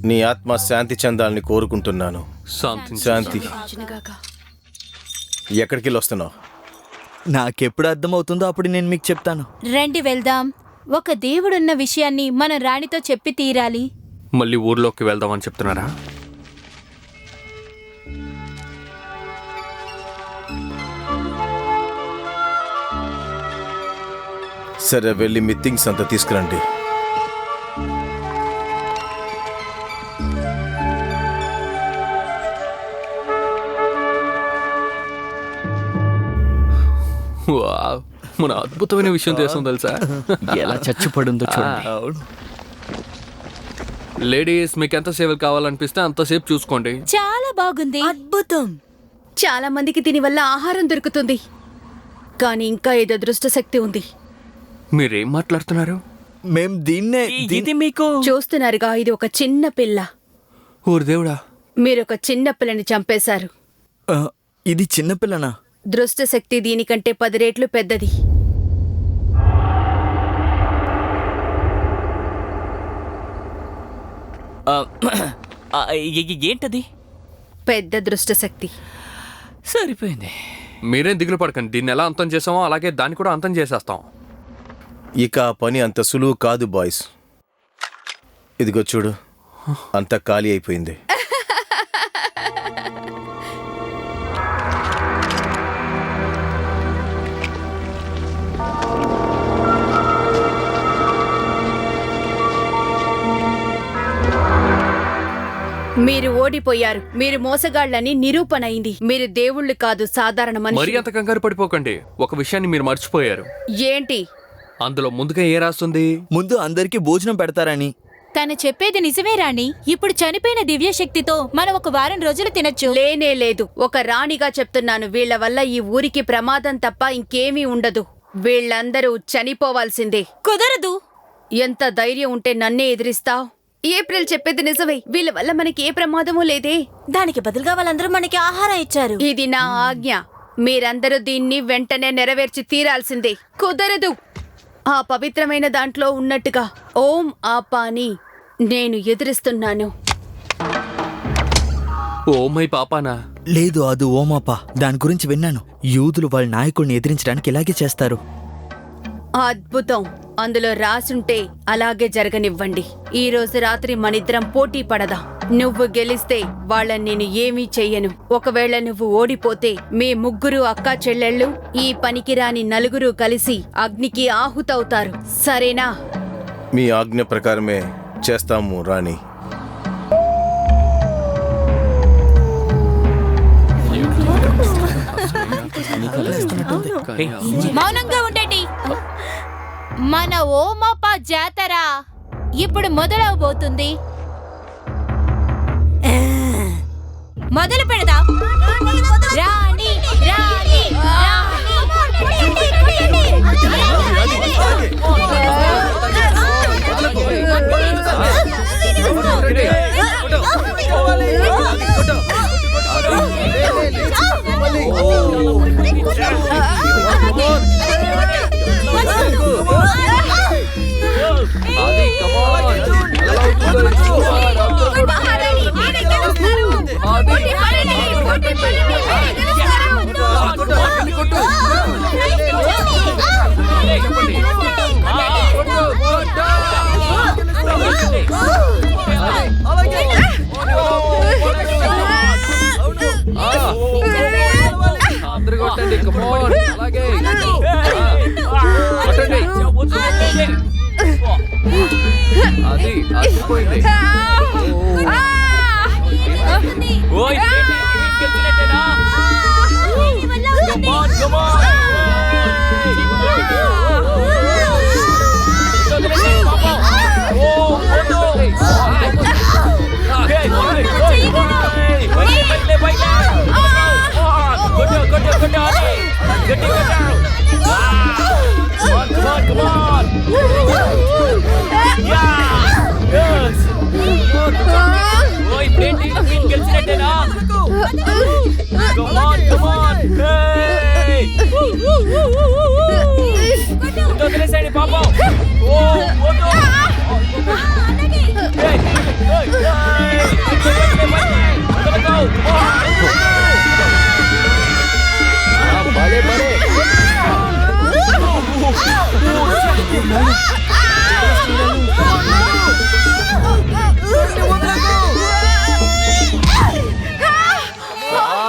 నీ ఆత్మ శాంతి చెందాలని కోరుకుంటున్నాను. శాంతి. ఎక్కడికి వస్తున్నావు? నాకెప్పుడు అర్థమవుతుందో అప్పుడు నేను మీకు చెప్తాను. రండి వెళ్దాం. ఒక దేవుడున్న విషయాన్ని మనం రాణితో చెప్పి తీరాలి. మళ్ళీ ఊర్లోకి వెళ్దామని చెప్తున్నారా? సరే, వెళ్ళి మీ థింగ్స్ అంతా తీసుకురండి. వావ్, మన అద్భుతమైన విషయం చేస్తాం తెలుసా? ఎలా చచ్చిపడుందో చూడండి. అవును. లేడీస్, మీకు ఎంతసేపు కావాలనిపిస్తే అంతసేపు చూసుకోండి. చాలా బాగుంది. అద్భుతం. చాలా మందికి దీని వల్ల ఆహారం దొరుకుతుంది, కానీ ఇంకా ఏదో దృష్ట శక్తి ఉంది. మీరేం మాట్లాడుతున్నారు? మేం దీన్నే ఇది మీకు చూస్తున్నారుగా, ఇది ఒక చిన్న పిల్ల. ఊరు దేవుడా! మీరు ఒక చిన్న పిల్లని చంపేశారు. ఆ, ఇది చిన్నపిల్లనా? దృష్ట శక్తి దీనికంటే 10 రెట్లు పెద్దది. ఏంటది? పెద్ద దృష్ట శక్తి. సరిపోయింది. మీరేం దిగులు పడకండి. దీన్ని ఎలా అంతం చేసామో అలాగే దాన్ని కూడా అంతం చేసేస్తాం. ఇక ఆ పని అంత సులువు కాదు బాయ్స్. ఇదిగో చూడు, అంతా ఖాళీ అయిపోయింది. మీరు ఓడిపోయారు. మీరు మోసగాళ్ళని నిరూపణ అయింది. మీరు దేవుళ్ళు కాదు, సాధారణ మరి మనిషి. అంత కంగారు పడిపోకండి. ఒక విషయాన్ని మీరు మర్చిపోయారు. ఏంటి? అందులో ముందుగా ఏ రాస్తుంది? ముందు అందరికీ భోజనం పెడతారని. తను చెప్పేది నిజమే రాణి. ఇప్పుడు చనిపోయిన దివ్య శక్తితో మనం ఒక వారం రోజులు తినొచ్చు. లేనే లేదు. ఒక రాణిగా చెప్తున్నాను, వీళ్ళ వల్ల ఈ ఊరికి ప్రమాదం తప్ప ఇంకేమీ ఉండదు. వీళ్ళందరూ చనిపోవాల్సిందే. కుదరదు. ఎంత ధైర్యం ఉంటే నన్నే ఎదిరిస్తావ్? ఏప్రిల్ చెప్పేది నిజమే. వీళ్ళ వల్ల మనకి ఏ ప్రమాదమూ లేదే. దానికి బదులుగా వాళ్ళందరూ మనకి ఆహారం ఇచ్చారు. ఇది నా ఆజ్ఞ. మీరందరూ దీన్ని వెంటనే నెరవేర్చి తీరాల్సిందే. కుదరదు. ఆ పవిత్రమైన దాంట్లో ఉన్నట్టుగా ఓం ఆపాని నేను ఎదురిస్తున్నాను. Oh my పాపానా? లేదు, అది ఓమాప. దాని గురించి విన్నాను. యూదులు వాళ్ళ నాయకుడిని ఎదిరించడానికి ఇలాగే చేస్తారు. అద్భుతం. అందులో రాసుంటే అలాగే జరగనివ్వండి. ఈ రోజు రాత్రి మనిద్దరం పోటీ పడదాం. నువ్వు గెలిస్తే వాళ్ళని నేను ఏమీ చెయ్యను. ఒకవేళ నువ్వు ఓడిపోతే మీ ముగ్గురు అక్కా చెల్లెళ్ళు, ఈ పనికిరాని నలుగురు కలిసి అగ్నికి ఆహుతవుతారు. సరేనా? మీ ఆజ్ఞ ప్రకారమే చేస్తాము రాణి. మౌనంగా ఉండండి. మన ఓమప్ప జాతర ఇప్పుడు మొదలవబోతుంది. మొదలు పెడదాం. రాణి రాణి Go, ఓ ఇప్పుడేంటి వీళ్ళు గెలిచినట్టేనా వదిలేసాడు పాపం ఓ ఓటో భలే భలే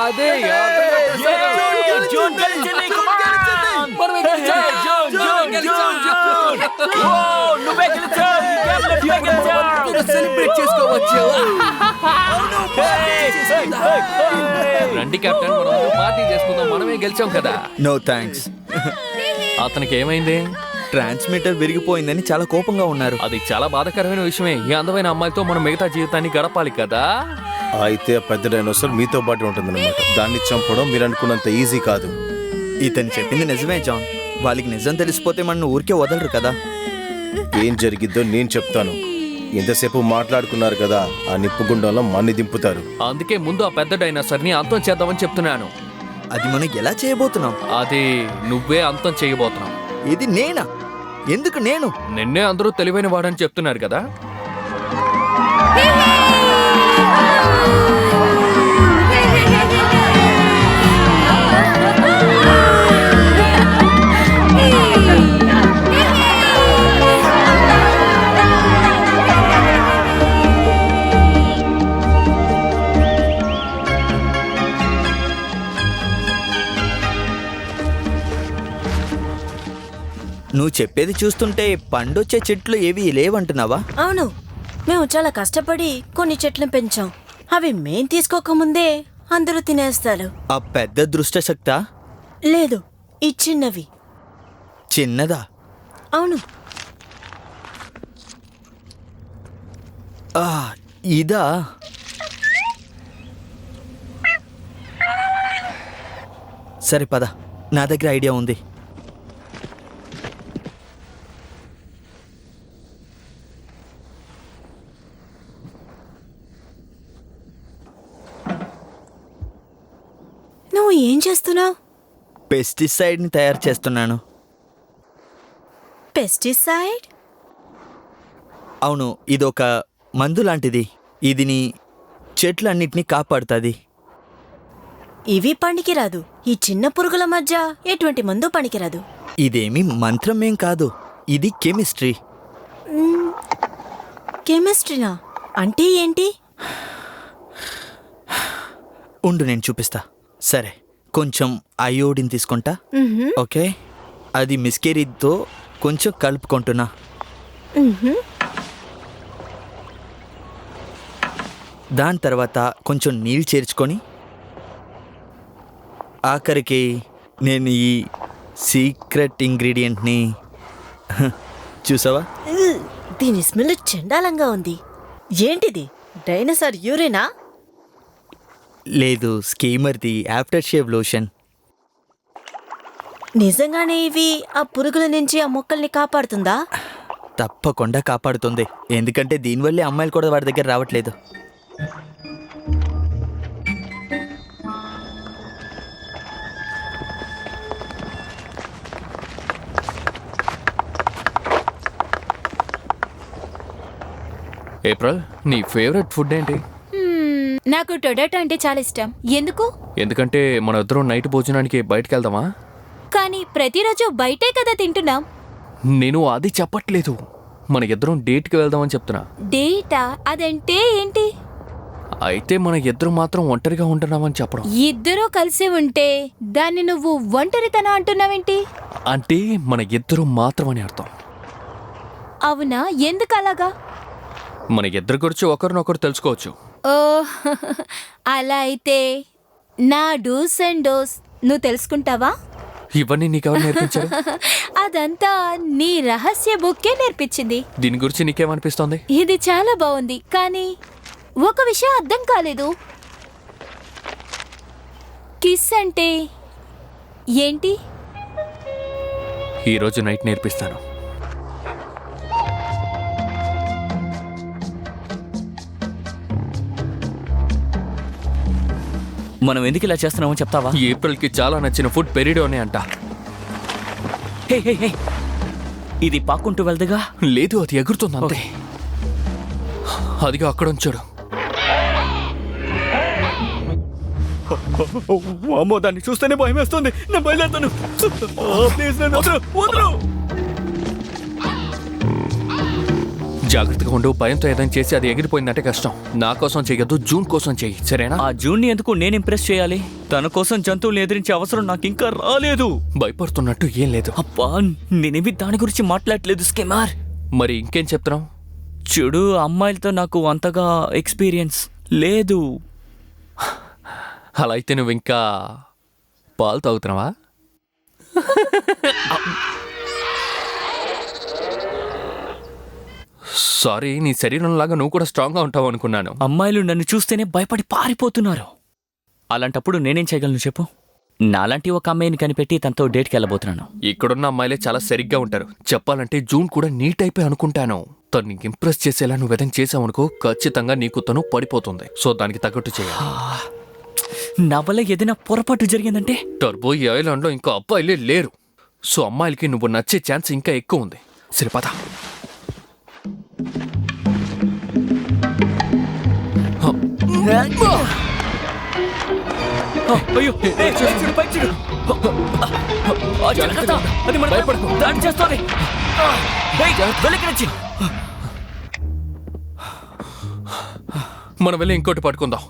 అదే సెలబ్రేట్ చేసుకోవచ్చు. రండి కెప్టెన్, మనం పార్టీ చేసుకుందాం. మనమే గెలిచాం కదా. No thanks. అతనికి ఏమైంది? ట్రాన్స్మిటర్ విరిగిపోయిందని చాలా కోపంగా ఉన్నారు. అది చాలా బాధాకరమైన విషయమే. ఈ అందమైన అమ్మాయితో మనం మిగతా జీవితాన్ని గడపాలి కదా. అయితే ఆ పెద్ద డైనోసార్ మీతో పాటు ఉంటుందన్నమాట. దాన్ని చంపడం మీరు అనుకున్నంత ఈజీ కాదు. ఇతను చెప్పింది నిజమే జాన్. వాళ్ళకి నిజం తెలిసిపోతే మన ఊరికే వదలరు కదా. ఏం జరిగిద్దో నేను చెప్తాను. ఎంతసేపు మాట్లాడుకున్నారు కదా, ఆ నిప్పుగుండంలో మన్ని దింపుతారు. అందుకే ముందు ఆ పెద్ద డైనోసార్ని అంతం చేద్దామని చెప్తున్నాను. అది మనం ఎలా చేయబోతున్నాం? అది నువ్వే అంతం చేయబోతున్నావు. ఇది నేనా? ఎందుకు నేను? నిన్నే అందరూ తెలివైన వాడని చెప్తున్నారు కదా. నువ్వు చెప్పేది చూస్తుంటే పండొచ్చే చెట్లు ఏవి లేవంటున్నావా? అవును, మేము చాలా కష్టపడి కొన్ని చెట్లను పెంచాం. అవి మేం తీసుకోకముందే అందరూ తినేస్తారు. ఆ పెద్ద దృష్టశక్తా? లేదు, ఈ చిన్నవి. చిన్నదా? అవును. ఇదా? సరే పద, నా దగ్గర ఐడియా ఉంది. నువ్వు ఏం చేస్తున్నావు? పెస్టిసైడ్ని తయారు చేస్తున్నాను. పెస్టిసైడ్? అవును, ఇదొక మందు లాంటిది. ఇది నీ చెట్లన్నిటినీ కాపాడుతుంది. ఇవి పనికిరాదు. ఈ చిన్న పురుగుల మధ్య ఎటువంటి మందు పనికిరాదు. ఇదేమి మంత్రమేం కాదు, ఇది కెమిస్ట్రీ. కెమిస్ట్రీనా? అంటే ఏంటి? ఉండు, నేను చూపిస్తా. సరే, కొంచెం అయోడిన్ తీసుకుంటా. ఓకే, అది మిస్కేరీతో కొంచెం కలుపుకుంటున్నా. దాని తర్వాత కొంచెం నీళ్ళు చేర్చుకొని, ఆఖరికి నేను ఈ సీక్రెట్ ఇంగ్రీడియంట్ని చూసావా? దీని స్మెల్ చండాలంగా ఉంది. ఏంటిది? డైనోసార్ యూరినా? లేదు, స్కీమర్ది ఆఫ్టర్ షేవ్ లోషన్. నిజంగానే ఇవి ఆ పురుగుల నుంచి ఆ మొక్కల్ని కాపాడుతుందా? తప్పకుండా కాపాడుతుంది. ఎందుకంటే దీనివల్లే అమ్మాయిలు కూడా వాడి దగ్గర రావట్లేదు. ఏప్రిల్, నీ ఫేవరెట్ ఫుడ్ ఏంటి? నాకు టొటాటో అంటే చాలా ఇష్టం. ఎందుకు? ఎందుకంటే మన ఇద్దరం నైట్ భోజనానికి బయటకు వెళ్దామా? కానీ ప్రతిరోజు బయటే కదా తింటున్నాం. నేను అది చెప్పట్లేదు, మన ఇద్దరం డేట్కి వెళ్దామని చెప్తున్నా. డేటా? అదంటే ఏంటి? అయితే మన ఇద్దరం మాత్రం ఒంటరిగా ఉంటున్నామని చెప్పడం. ఇద్దరూ కలిసి ఉంటే దాన్ని నువ్వు ఒంటరితనం అంటున్నావేంటి? అంటే మన ఇద్దరు మాత్రం అని అర్థం. అవునా? ఎందుకు అలాగా? మన ఇద్దరి గురించి ఒకరినొకరు తెలుసుకోవచ్చు. ఓ, అలా అయితే నా డూస్ అండ్ డోస్ నువ్వు తెలుసుకుంటావా? ఇవన్నీ నీకెవరు నేర్పించారు? అదంతా నీ రహస్య బుక్కే నేర్పించింది. దీని గురించి నీకేమనిపిస్తోంది? ఇది చాలా బాగుంది, కానీ ఒక విషయం అర్థం కాలేదు. కిస్ అంటే ఏంటి? ఈరోజు నైట్ నేర్పిస్తాను. మనం ఎందుకు ఇలా చేస్తున్నామో చెప్తావా? ఏప్రిల్కి చాలా నచ్చిన ఫుడ్ పెరిడోనే అంట. హే హే హే, ఇది పాక్కుంటూ వెళ్దగా. లేదు, అది ఎగురుతుంది అంతే. అదిగా అక్కడ ఉంచాడు. అమ్మో, దాన్ని చూస్తేనే భయం వేస్తుంది. నేను బయలుదేరుతాను. ప్లీజ్ నన్ను వదలు, వదలు. జాగ్రత్తగా ఉండు. భయంతో ఏదైనా చేసి అది ఎగిరిపోయిందంటే కష్టం. నా కోసం చెయ్యొద్దు, జూన్ కోసం చెయ్యి, సరేనా? ఆ జూన్ని ఎందుకు నేను ఇంప్రెస్ చేయాలి? తన కోసం జంతువులు ఎదిరించే అవసరం నాకు ఇంకా రాలేదు. భయపడుతున్నట్టు ఏం లేదు. అబ్బా, నేనేమి దాని గురించి మాట్లాడలేదు స్కెమార్. మరి ఇంకేం చెప్తున్నావు? చూడు, అమ్మాయిలతో నాకు అంతగా ఎక్స్పీరియన్స్ లేదు. అలా అయితే నువ్వు ఇంకా పాలు తాగుతున్నావా? సారీ, నీ శరీరంలాగా నువ్వు కూడా స్ట్రాంగ్గా ఉంటావు అనుకున్నాను. అమ్మాయిలు నన్ను చూస్తేనే భయపడి పారిపోతున్నారు. అలాంటప్పుడు నేనేం చేయగలను చెప్పు? నాలాంటి ఒక అమ్మాయిని కనిపెట్టి తనతో డేట్కి వెళ్ళబోతున్నాను. ఇక్కడున్న అమ్మాయిలే చాలా సరిగ్గా ఉంటారు. చెప్పాలంటే జూన్ కూడా నీ టైపే అనుకుంటాను. తను నీకు ఇంప్రెస్ చేసేలా నువ్వు ఏదైనా చేసావనుకో, ఖచ్చితంగా నీకు తను పడిపోతుంది. సో దానికి తగ్గట్టు చేయాలి. నా వల్ల ఏదైనా పొరపాటు జరిగిందంటే? టర్బో ఈ ఐలాండ్లో ఇంకా అబ్బాయిలే లేరు. సో అమ్మాయిలకి నువ్వు నచ్చే ఛాన్స్ ఇంకా ఎక్కువ ఉంది. సరే పద. అయ్యో, పైకి చూడు. జాగ్రత్త, అది మన భయపడకు. దాడి చేస్తోంది. వెనక్కి నుంచి. మనం వెళ్ళి ఇంకోటి పట్టుకుందాం.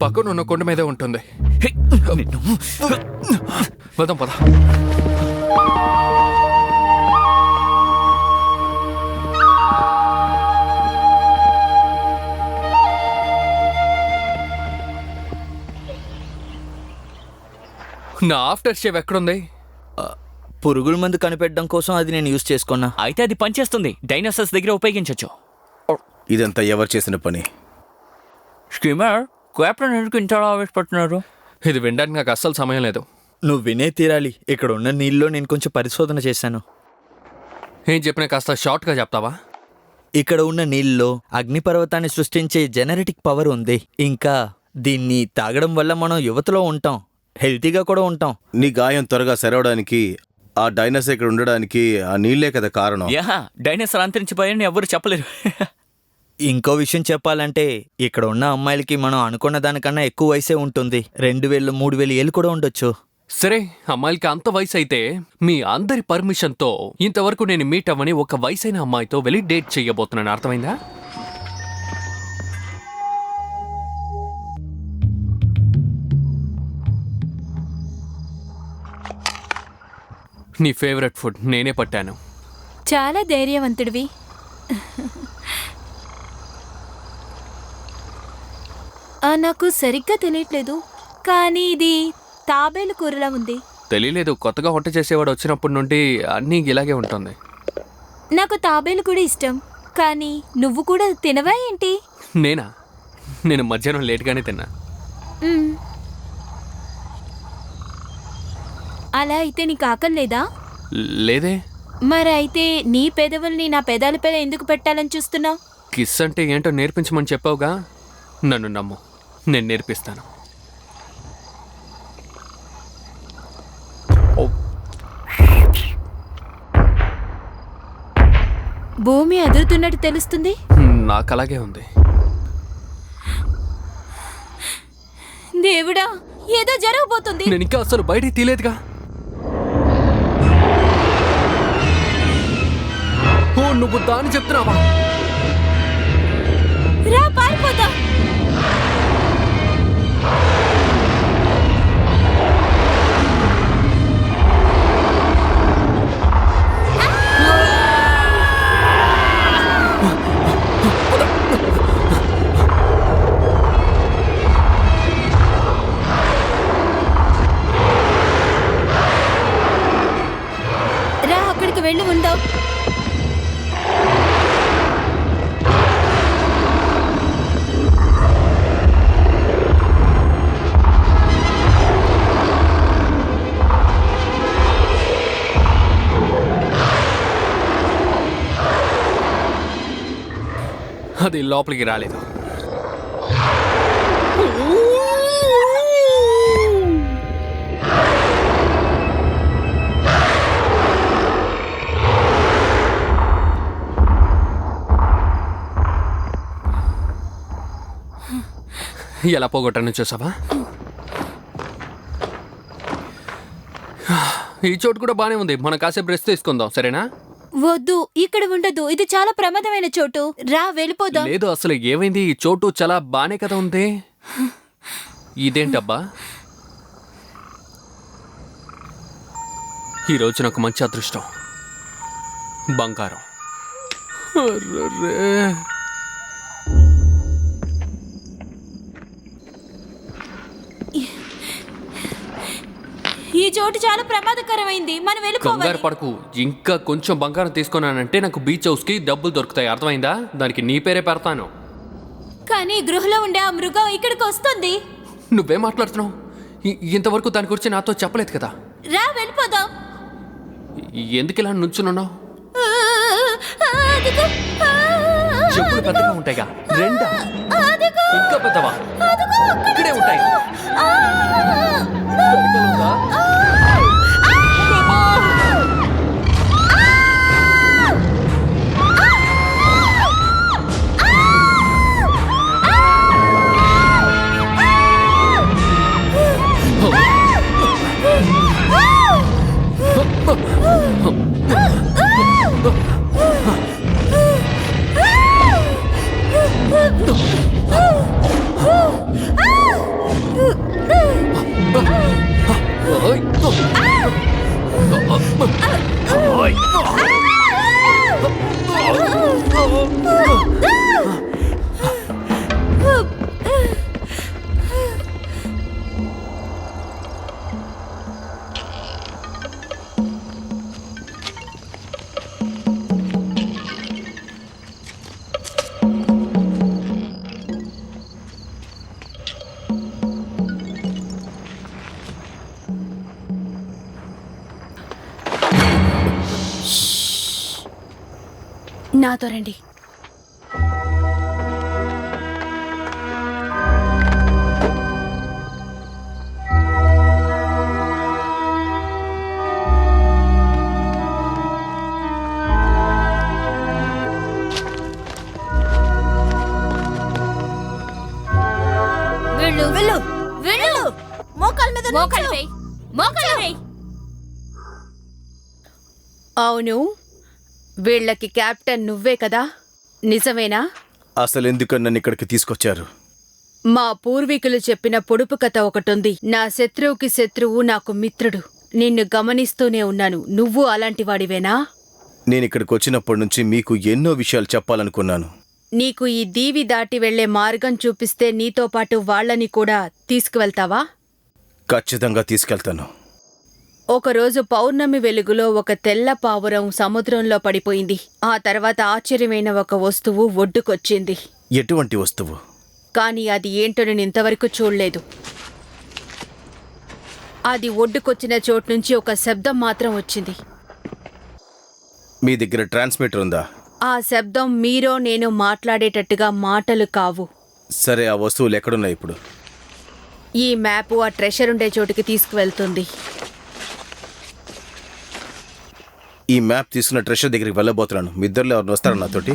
పక్కన ఉన్న కొండ మీదే ఉంటుంది. వెళ్దాం పద. నా ఆఫ్టర్ షేవ్ ఎక్కడుంది? పురుగుల మందు కనిపెట్టడం కోసం అది నేను యూజ్ చేసుకున్నా. అయితే అది పనిచేస్తుంది. డైనోసార్స్ దగ్గర ఉపయోగించవచ్చు. ఇదంతా ఎవరు చేసిన పని? స్కీమర్, కెప్టెన్ ఎందుకు ఇంత ఆవేశపడుతున్నారు? ఇది వినడానికి నాకు అస్సలు సమయం లేదు. నువ్వు వినే తీరాలి. ఇక్కడ ఉన్న నీళ్ళలో నేను కొంచెం పరిశోధన చేశాను. ఏం చెప్పినా కాస్త షార్ట్గా చెప్తావా? ఇక్కడ ఉన్న నీళ్ళలో అగ్నిపర్వతాన్ని సృష్టించే జెనెటిక్ పవర్ ఉంది. ఇంకా దీన్ని తాగడం వల్ల మనం యువతలో ఉంటాం, హెల్తీగా కూడా ఉంటాం. నీ గాయం త్వరగా సెరవడానికి, ఆ డైనోసార్ ఇక్కడ ఉండడానికి ఆ నీళ్లే కదా కారణం. యా, డైనోసార్ అంతరించిపోయాయని ఎవ్వరు చెప్పలేరు. ఇంకో విషయం చెప్పాలంటే ఇక్కడ ఉన్న అమ్మాయిలకి మనం అనుకున్న దానికన్నా ఎక్కువ వయసే ఉంటుంది. 2000, 3000 ఏళ్ళు కూడా ఉండొచ్చు. సరే, అమ్మాయిలకి అంత వయసు అయితే మీ అందరి పర్మిషన్తో ఇంతవరకు నేను మీట్ అవ్వని ఒక వయసైన అమ్మాయితో వెళ్ళి డేట్ చెయ్యబోతున్నాను. అర్థమైందా? నీ ఫేవరెట్ ఫుడ్ నేనే పట్టాను. చాలా ధైర్యవంతుడివి. నాకు సరిగ్గా తెలియట్లేదు, కానీ ఇది తాబేలు కూరలా ఉంది. తెలియలేదు, కొత్తగా వంట చేసేవాడు వచ్చినప్పటి నుండి అన్నీ ఇలాగే ఉంటుంది. నాకు తాబేలు కూడా ఇష్టం, కానీ నువ్వు కూడా తినవా ఏంటి? నేనా? నేను మధ్యాహ్నం లేట్గానే తిన్నా. మ్మ్. అలా అయితే నీకు ఆకలి లేదా? లేదే. మరి అయితే నీ పెదవుల్ని నా పెదాలపై ఎందుకు పెట్టాలని చూస్తున్నావు? కిస్ అంటే ఏంటో నేర్పించమని చెప్పావుగా, నన్ను నమ్ము, నేను నేర్పిస్తాను. భూమి అదురుతున్నట్టు తెలుస్తుంది. నాకు అలాగే ఉంది. దేవుడా, ఏదో జరగబోతుంది. నేను ఇంకా అసలు బయటికి తీలేదుగా. ఓ, నువ్వు దాన్ని చెప్తున్నావా? రా, పారిపోతా. రా, అక్కడికి వెళ్ళి ఉందాం. అది లోపలికి రాలేదు. ఎలా పోగొట్టాను చూసావా? ఈ చోటు కూడా బానే ఉంది. మనం కాసేపు రెస్ట్ తీసుకుందాం, సరేనా? వద్దు, ఇక్కడ ఉండదు. ఇది చాలా ప్రమాదమైన చోటు. రా వెళ్ళిపోదాం. లేదు, అసలు ఏమైంది? ఈ చోటు చాలా బానే కదా ఉంది. ఇదేంటబ్బా? ఈరోజు నాకు మంచి అదృష్టం, బంగారం. అర్రర్రే. ఈ చోటు చాలా ప్రమాదకరమైంది. మనం కంగారు వెళ్ళిపోవాలి. పడకు. ఇంకా కొంచెం బంగారం తీసుకున్నానంటే నాకు బీచ్ హౌస్ కి డబ్బులు దొరుకుతాయి, అర్థమైందా? దానికి నీ పేరే పెడతాను. కానీ గృహలో ఉండే ఆ మృగం ఇక్కడికి వస్తుంది. నువ్వేం మాట్లాడుతున్నావు? ఇంతవరకు దాని గురించి నాతో చెప్పలేదు కదా. రా వెళ్ళిపోదాం. ఎందుకు ఇలా నుంచున్నావు? అదిగో, చెప్పులు పెద్దగా ఉంటాయిగా. రెండా? అదిగో, ఇంకా పెద్దవా? అదిగో, అక్కడ ఇక్కడే ఉంటాయి. ఆ, వెనకాల ఉందా? నాతో రండి. వెళ్ళు వెళ్ళు వెళ్ళు. మోకాల మీద మోకాలు నుంచో. వేయ్, మోకాలు వేయ్. అవును, వీళ్ళకి కెప్టెన్ నువ్వే కదా? నిజమేనా? అసలు ఎందుకు నన్ను ఇక్కడికి తీసుకొచ్చారు? మా పూర్వీకులు చెప్పిన పొడుపు కథ ఒకటుంది. నా శత్రువుకి శత్రువు నాకు మిత్రుడు. నిన్ను గమనిస్తూనే ఉన్నాను. నువ్వు అలాంటి వాడివేనా? నేను ఇక్కడికి వచ్చినప్పటి నుంచి మీకు ఎన్నో విషయాలు చెప్పాలనుకున్నాను. నీకు ఈ దీవి దాటి వెళ్లే మార్గం చూపిస్తే నీతో పాటు వాళ్ళని కూడా తీసుకువెళ్తావా? ఖచ్చితంగా తీసుకెళ్తాను. ఒకరోజు పౌర్ణమి వెలుగులో ఒక తెల్ల పావురం సముద్రంలో పడిపోయింది. ఆ తర్వాత ఆశ్చర్యమైన ఒక వస్తువు ఒడ్డుకొచ్చింది. ఎటువంటి వస్తువు? కానీ అది ఏంటో నేను ఇంతవరకు చూడలేదు. అది ఒడ్డుకొచ్చిన చోటు నుంచి ఒక శబ్దం మాత్రం వచ్చింది. మీ దగ్గర ట్రాన్స్మిటర్ ఉందా? ఆ శబ్దం మీరో నేను మాట్లాడేటట్టుగా మాటలు కావు. సరే, ఆ వస్తువులు ఎక్కడున్నాయి ఇప్పుడు? ఈ మ్యాపు ఆ ట్రెషర్ ఉండే చోటుకి తీసుకువెళ్తుంది. ఈ మ్యాప్ తీసుకున్న ట్రెషర్ దగ్గరికి వెళ్ళబోతున్నాను. మీ ఇద్దరులో ఎవరిని వస్తారా నాతోటి?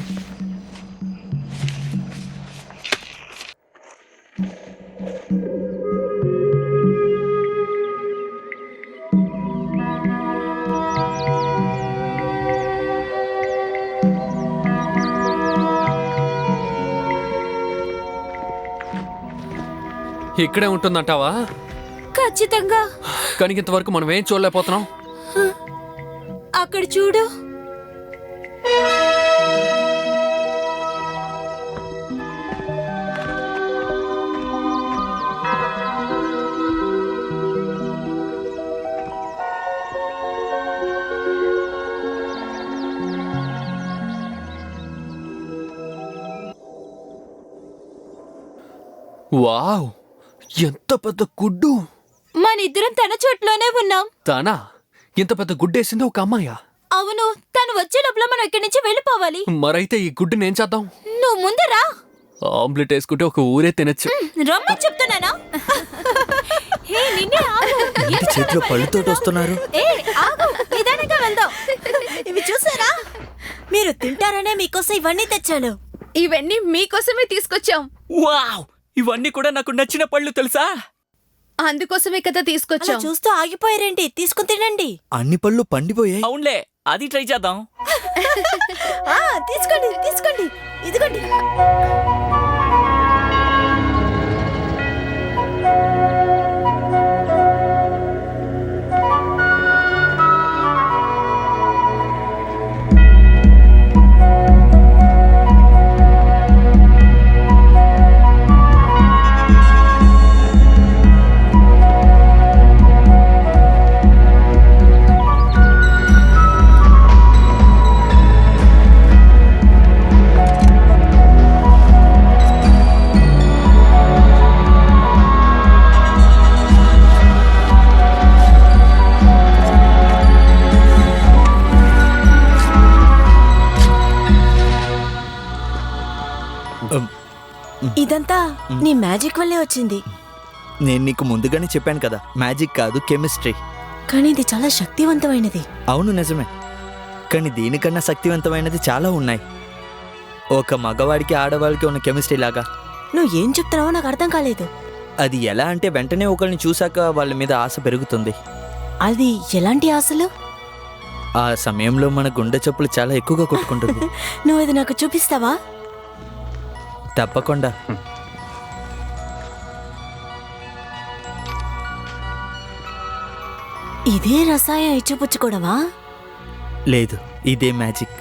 ఇక్కడే ఉంటుందంటావా? ఖచ్చితంగా. కానీ ఇంతవరకు మనం ఏం చూడలేకపోతున్నాం. అక్కడ చూడు. వావ్, ఎంత పెద్ద గుడ్డు! మనిద్దరం తన చోట్లోనే ఉన్నాం. తానా? ఇంత పెద్ద గుడ్డేసింది ఒక అమ్మాయా? అవును. అవును, తను వచ్చే లోపల మనం ఇక్కడి నుంచి వెళ్ళిపోవాలి. మరైతే ఈ గుడ్డుని ఏం చేద్దాం? నువ్వు ముందు రా. ఆమ్లెట్ వేసుకుంటే ఒక ఊరే తినచ్చు. రమ్మని చెప్తున్నానా? హే, నిన్నే ఆగు. ఏంటి చేతిలో పళ్ళుతోటి వస్తున్నారు? ఏ, ఆగు. నిదానంగా వెళ్దాం. ఇవి చూసారా? మీరు తింటారనే మీకోసం ఇవన్నీ తెచ్చాను. ఇవన్నీ మీకోసమే తీసుకొచ్చాం. వావ్, ఇవన్నీ కూడా నాకు నచ్చిన పళ్ళు తెలుసా? అందుకోసమే కదా అలా తీసుకొచ్చాం. చూస్తూ ఆగిపోయారేంటి? తీసుకుని తినండి. అన్ని పళ్ళు పండిపోయాయి. అవునులే, అది ట్రై చేద్దాం. ఆ, తీసుకోండి తీసుకోండి, ఇదిగోండి. ఇదంతా నీ మ్యాజిక్ వల్లే వచ్చింది. నేను నీకు ముందుగానే చెప్పాను కదా, మ్యాజిక్ కాదు కెమిస్ట్రీ. కానీ ఇది చాలా శక్తివంతమైనది. అవును నిజమే, కానీ దీనికన్నా శక్తివంతమైనది చాలా ఉన్నాయి. ఒక మగవాడికి ఆడవాడికి ఉన్న కెమిస్ట్రీ లాగా. నువ్వు ఏం చెప్తున్నావో నాకు అర్థం కాలేదు. అది ఎలా అంటే వెంటనే ఒకరిని చూశాక వాళ్ళ మీద ఆశ పెరుగుతుంది. అది ఎలాంటి ఆశలు? ఆ సమయంలో మన గుండె చప్పులు చాలా ఎక్కువగా కొట్టుకుంటుంది. నువ్వు ఇది నాకు చూపిస్తావా? తప్పకుండా. ఇదే రసాయనం ఇచ్చిపుచ్చుకోవడమా? లేదు, ఇదే మ్యాజిక్.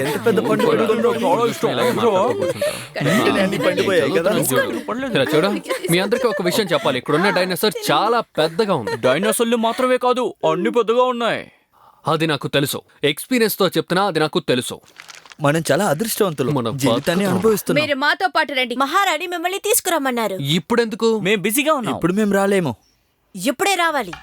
ఎంత పెద్ద పండు ఇలా చూడు, మీ అందరికీ ఒక విషయం చెప్పాలి. ఇక్కడున్న డైనోసార్ చాలా పెద్దగా ఉంది. డైనోసార్లు మాత్రమే కాదు, అన్ని పెద్దగా ఉన్నాయి. అది నాకు తెలుసు, ఎక్స్పీరియన్స్ తో చెప్తున్నా, అది నాకు తెలుసు. మనం చాలా అదృష్టవంతులు, మనం జీవితాన్ని అనుభవిస్తున్నాం. మీరు మాతో పాటు రండి. మహారాణి మిమ్మల్ని తీసుకురమ్మన్నారు. ఇప్పుడెందుకు? మేం బిజీగా ఉన్నాం. ఇప్పుడు మేము రాలేము. ఇప్పుడే రావాలి.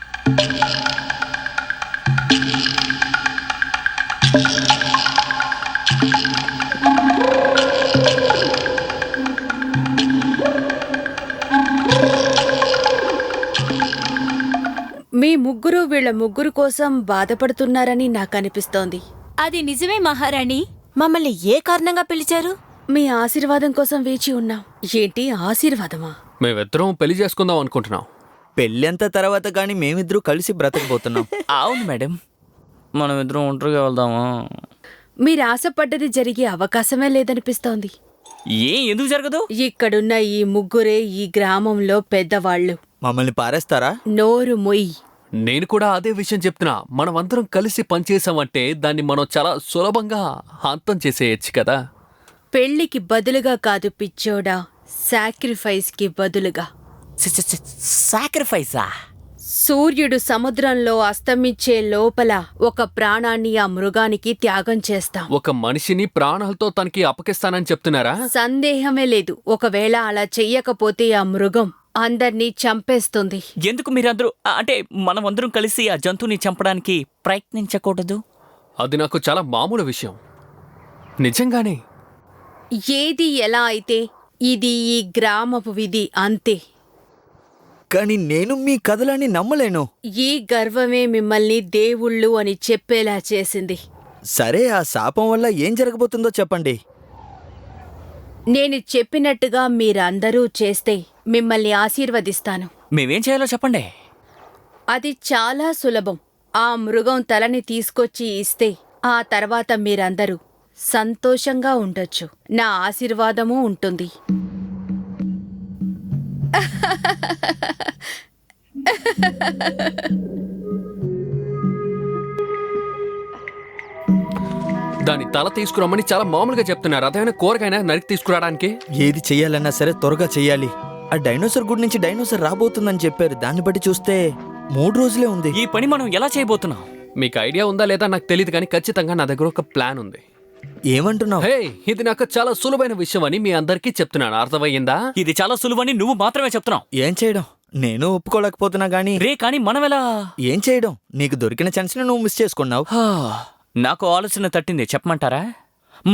మీ ముగ్గురు వీళ్ళ ముగ్గురు కోసం బాధపడుతున్నారని నాకు అనిపిస్తోంది. అది నిజమే మహారాణి. మమ్మల్ని ఏ కారణంగా పిలిచారు? మీ ఆశీర్వాదం కోసం వేచి ఉన్నాం. ఏంటి ఆశీర్వాదమా? మేమిద్దరం పెళ్లి చేసుకుందాం అనుకుంటున్నాం. పెళ్ళంత తర్వాత కానీ మేమిద్దరూ కలిసి బ్రతకబోతున్నాం. అవును మేడం, మనం ఇద్దరం ఒంటరిగా వెళ్దామా? మీరు ఆశపడ్డది జరిగే అవకాశమే లేదనిపిస్తోంది. ఎందుకు జరగదు? ఇక్కడున్న ఈ ముగ్గురే ఈ గ్రామంలో పెద్దవాళ్ళు. మమ్మల్ని పారేస్తారా? నోరు మొయ్యి. నేను కూడా అదే విషయం చెప్తున్నా. మనమందరం కలిసి పనిచేసామంటే దాన్ని మనం చాలా సులభంగా అంతం చేసేయచ్చు కదా. పెళ్లికి బదులుగా కాదు పిచ్చోడా, సాక్రిఫైస్కి బదులుగా. సాక్రిఫైసా? సూర్యుడు సముద్రంలో అస్తమించే లోపల ఒక ప్రాణాన్ని ఆ మృగానికి త్యాగం చేస్తాం. ఒక మనిషిని ప్రాణాలతో తనకి అప్పకిస్తానని చెప్తున్నారా? సందేహమే లేదు. ఒకవేళ అలా చెయ్యకపోతే ఆ మృగం అందర్నీ చంపేస్తుంది. ఎందుకు మీరందరూ, అంటే మనమందరం కలిసి ఆ జంతువుని చంపడానికి ప్రయత్నించకూడదు? అది నాకు చాలా మామూలు విషయం. నిజంగానే. ఏది ఎలా అయితే ఇది ఈ గ్రామపు విధి అంతే. కానీ నేను మీ కథలని నమ్మలేను. ఈ గర్వమే మిమ్మల్ని దేవుళ్ళు అని చెప్పేలా చేసింది. సరే, ఆ శాపం వల్ల ఏం జరగబోతుందో చెప్పండి. నేను చెప్పినట్టుగా మీరందరూ చేస్తే మిమ్మల్ని ఆశీర్వదిస్తాను. మేమేం చేయాలో చెప్పండి. అది చాలా సులభం. ఆ మృగం తలని తీసుకొచ్చి ఇస్తే ఆ తర్వాత మీరందరూ సంతోషంగా ఉండొచ్చు. నా ఆశీర్వాదమూ ఉంటుంది. దాని తల తీసుకురమ్మని చాలా మామూలుగా చెప్తున్నారు. అదేమైనా కూరగాయనా నరికి తీసుకురావడానికి? ఏది చెయ్యాలన్నా సరే త్వరగా చెయ్యాలి. ఆ డైనోసార్ గుడి నుంచి డైనోసార్ రాబోతుందని చెప్పారు. దాన్ని బట్టి చూస్తే 3 రోజులే ఉంది. ఈ పని మనం ఎలా చేయబోతున్నాం? మీకు ఐడియా ఉందా లేదా నాకు తెలియదు, కానీ ఖచ్చితంగా నా దగ్గర ఒక ప్లాన్ ఉంది. ఏమంటున్నావు? హే, ఇది నాకు చాలా సులువైన విషయం అని మీ అందరికీ చెప్తున్నాను. అర్థమయ్యిందా? ఇది చాలా సులువని నువ్వు మాత్రమే చెప్తున్నావు. ఏం చేయడం? నేను ఒప్పుకోలేకపోతున్నా గానీ రే కానీ మనం ఎలా? ఏం చేయడం? నీకు దొరికిన ఛాన్స్ ని నువ్వు మిస్ చేసుకున్నావు. నాకు ఆలోచన తట్టింది, చెప్పమంటారా?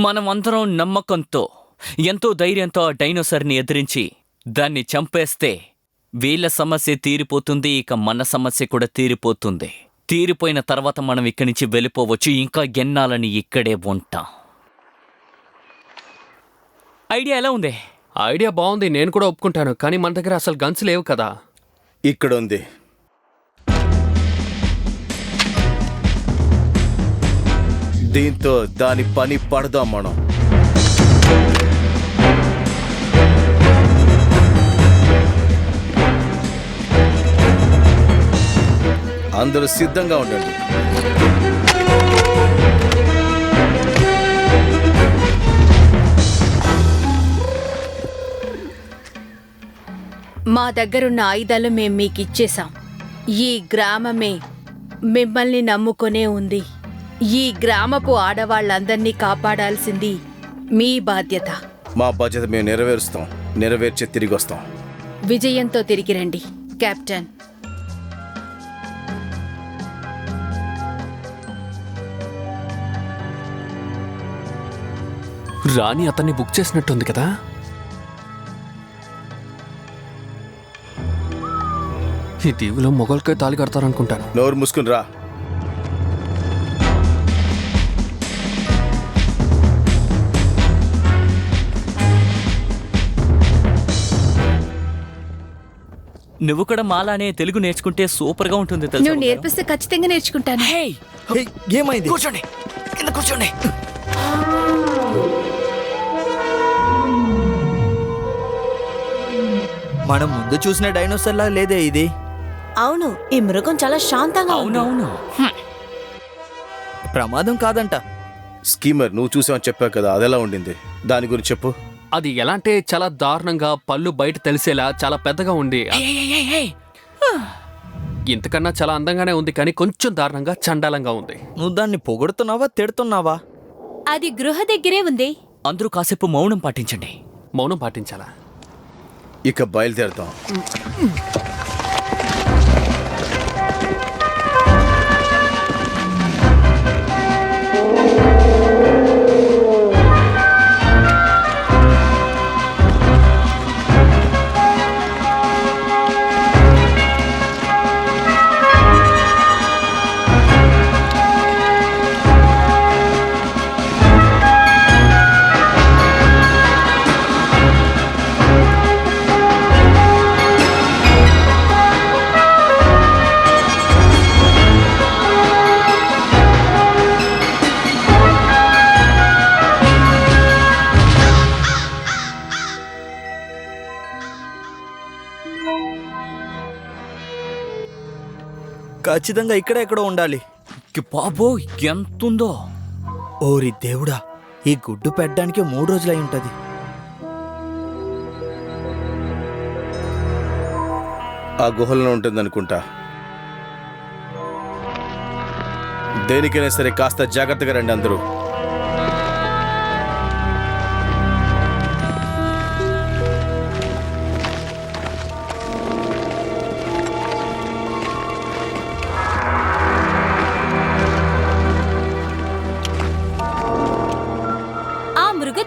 మనం అందరం నమ్మకంతో, ఎంతో ధైర్యంతో ఆ డైనోసార్ని ఎదిరించి దాన్ని చంపేస్తే వీళ్ళ సమస్య తీరిపోతుంది, ఇక మన సమస్య కూడా తీరిపోతుంది. తీరిపోయిన తర్వాత మనం ఇక్కడి నుంచి వెళ్ళిపోవచ్చు. ఇంకా ఎన్నాలని ఇక్కడే ఉంటాం. ఐడియా ఎలా ఉంది? ఐడియా బాగుంది, నేను కూడా ఒప్పుకుంటాను. కానీ మన దగ్గర అసలు గన్స్ లేవు కదా. ఇక్కడ ఉంది. దీంతో దాని పని పడదాం మనం. అందరూ సిద్ధంగా ఉండండి. మా దగ్గరున్న ఆయుధాలు మేం మీకిచ్చేశాం. ఈ గ్రామమే మిమ్మల్ని నమ్ముకొనే ఉంది. ఈ గ్రామపు ఆడవాళ్ళందర్నీ కాపాడాల్సింది మీ బాధ్యత. మా బాధ్యత మేము నెరవేరుస్తాం. నెరవేర్చి తిరిగి వస్తాం. విజయంతో తిరిగి రండి కెప్టెన్. రాణి అతన్ని బుక్ చేసినట్టుంది కదా. ఈ దీవులో మొగల్కే తాళి కడతారనుకుంటాను. నోరు మూసుకుని రా. నువ్వు కూడా మాలానే తెలుగు నేర్చుకుంటే సూపర్గా ఉంటుంది తెలుసా? నువ్వు నేర్పిస్తే ఖచ్చితంగా నేర్చుకుంటాను. హే, ఏమైంది? కూర్చోండి, కింద కూర్చోండి. మనం ముందు చూసిన డైనోసార్ లా లేదే ఇది. అవును, ఈ మృగం చాలా శాంతంగా ఉంది. అవునవును. ప్రమాదం కాదంట. స్కీమర్, నువ్వు చూసావని చెప్పావు కదా, అదెలా ఉండింది? దాని గురించి చెప్పు. అది ఎలా అంటే చాలా దారుణంగా, పళ్ళు బయట తెలిసేలా చాలా పెద్దగా ఉంది. ఇంతకన్నా చాలా అందంగానే ఉంది, కానీ కొంచెం దారుణంగా చండాలంగా ఉంది. నువ్వు దాన్ని పొగుడుతున్నావా తిడుతున్నావా? అది గృహ దగ్గరే ఉంది. అందరూ కాసేపు మౌనం పాటించండి. మౌనం పాటించాలా? ఇక బయలుదేరుతాం. ఖచ్చితంగా ఇక్కడే ఎక్కడో ఉండాలి. బాబో ఎంతుందో! ఓరి దేవుడా, ఈ గుడ్డు పెట్టడానికి 3 రోజులై ఉంటది. ఆ గుహలో ఉంటుందనుకుంటా. దేనికైనా సరే కాస్త జాగ్రత్తగా రండి అందరూ.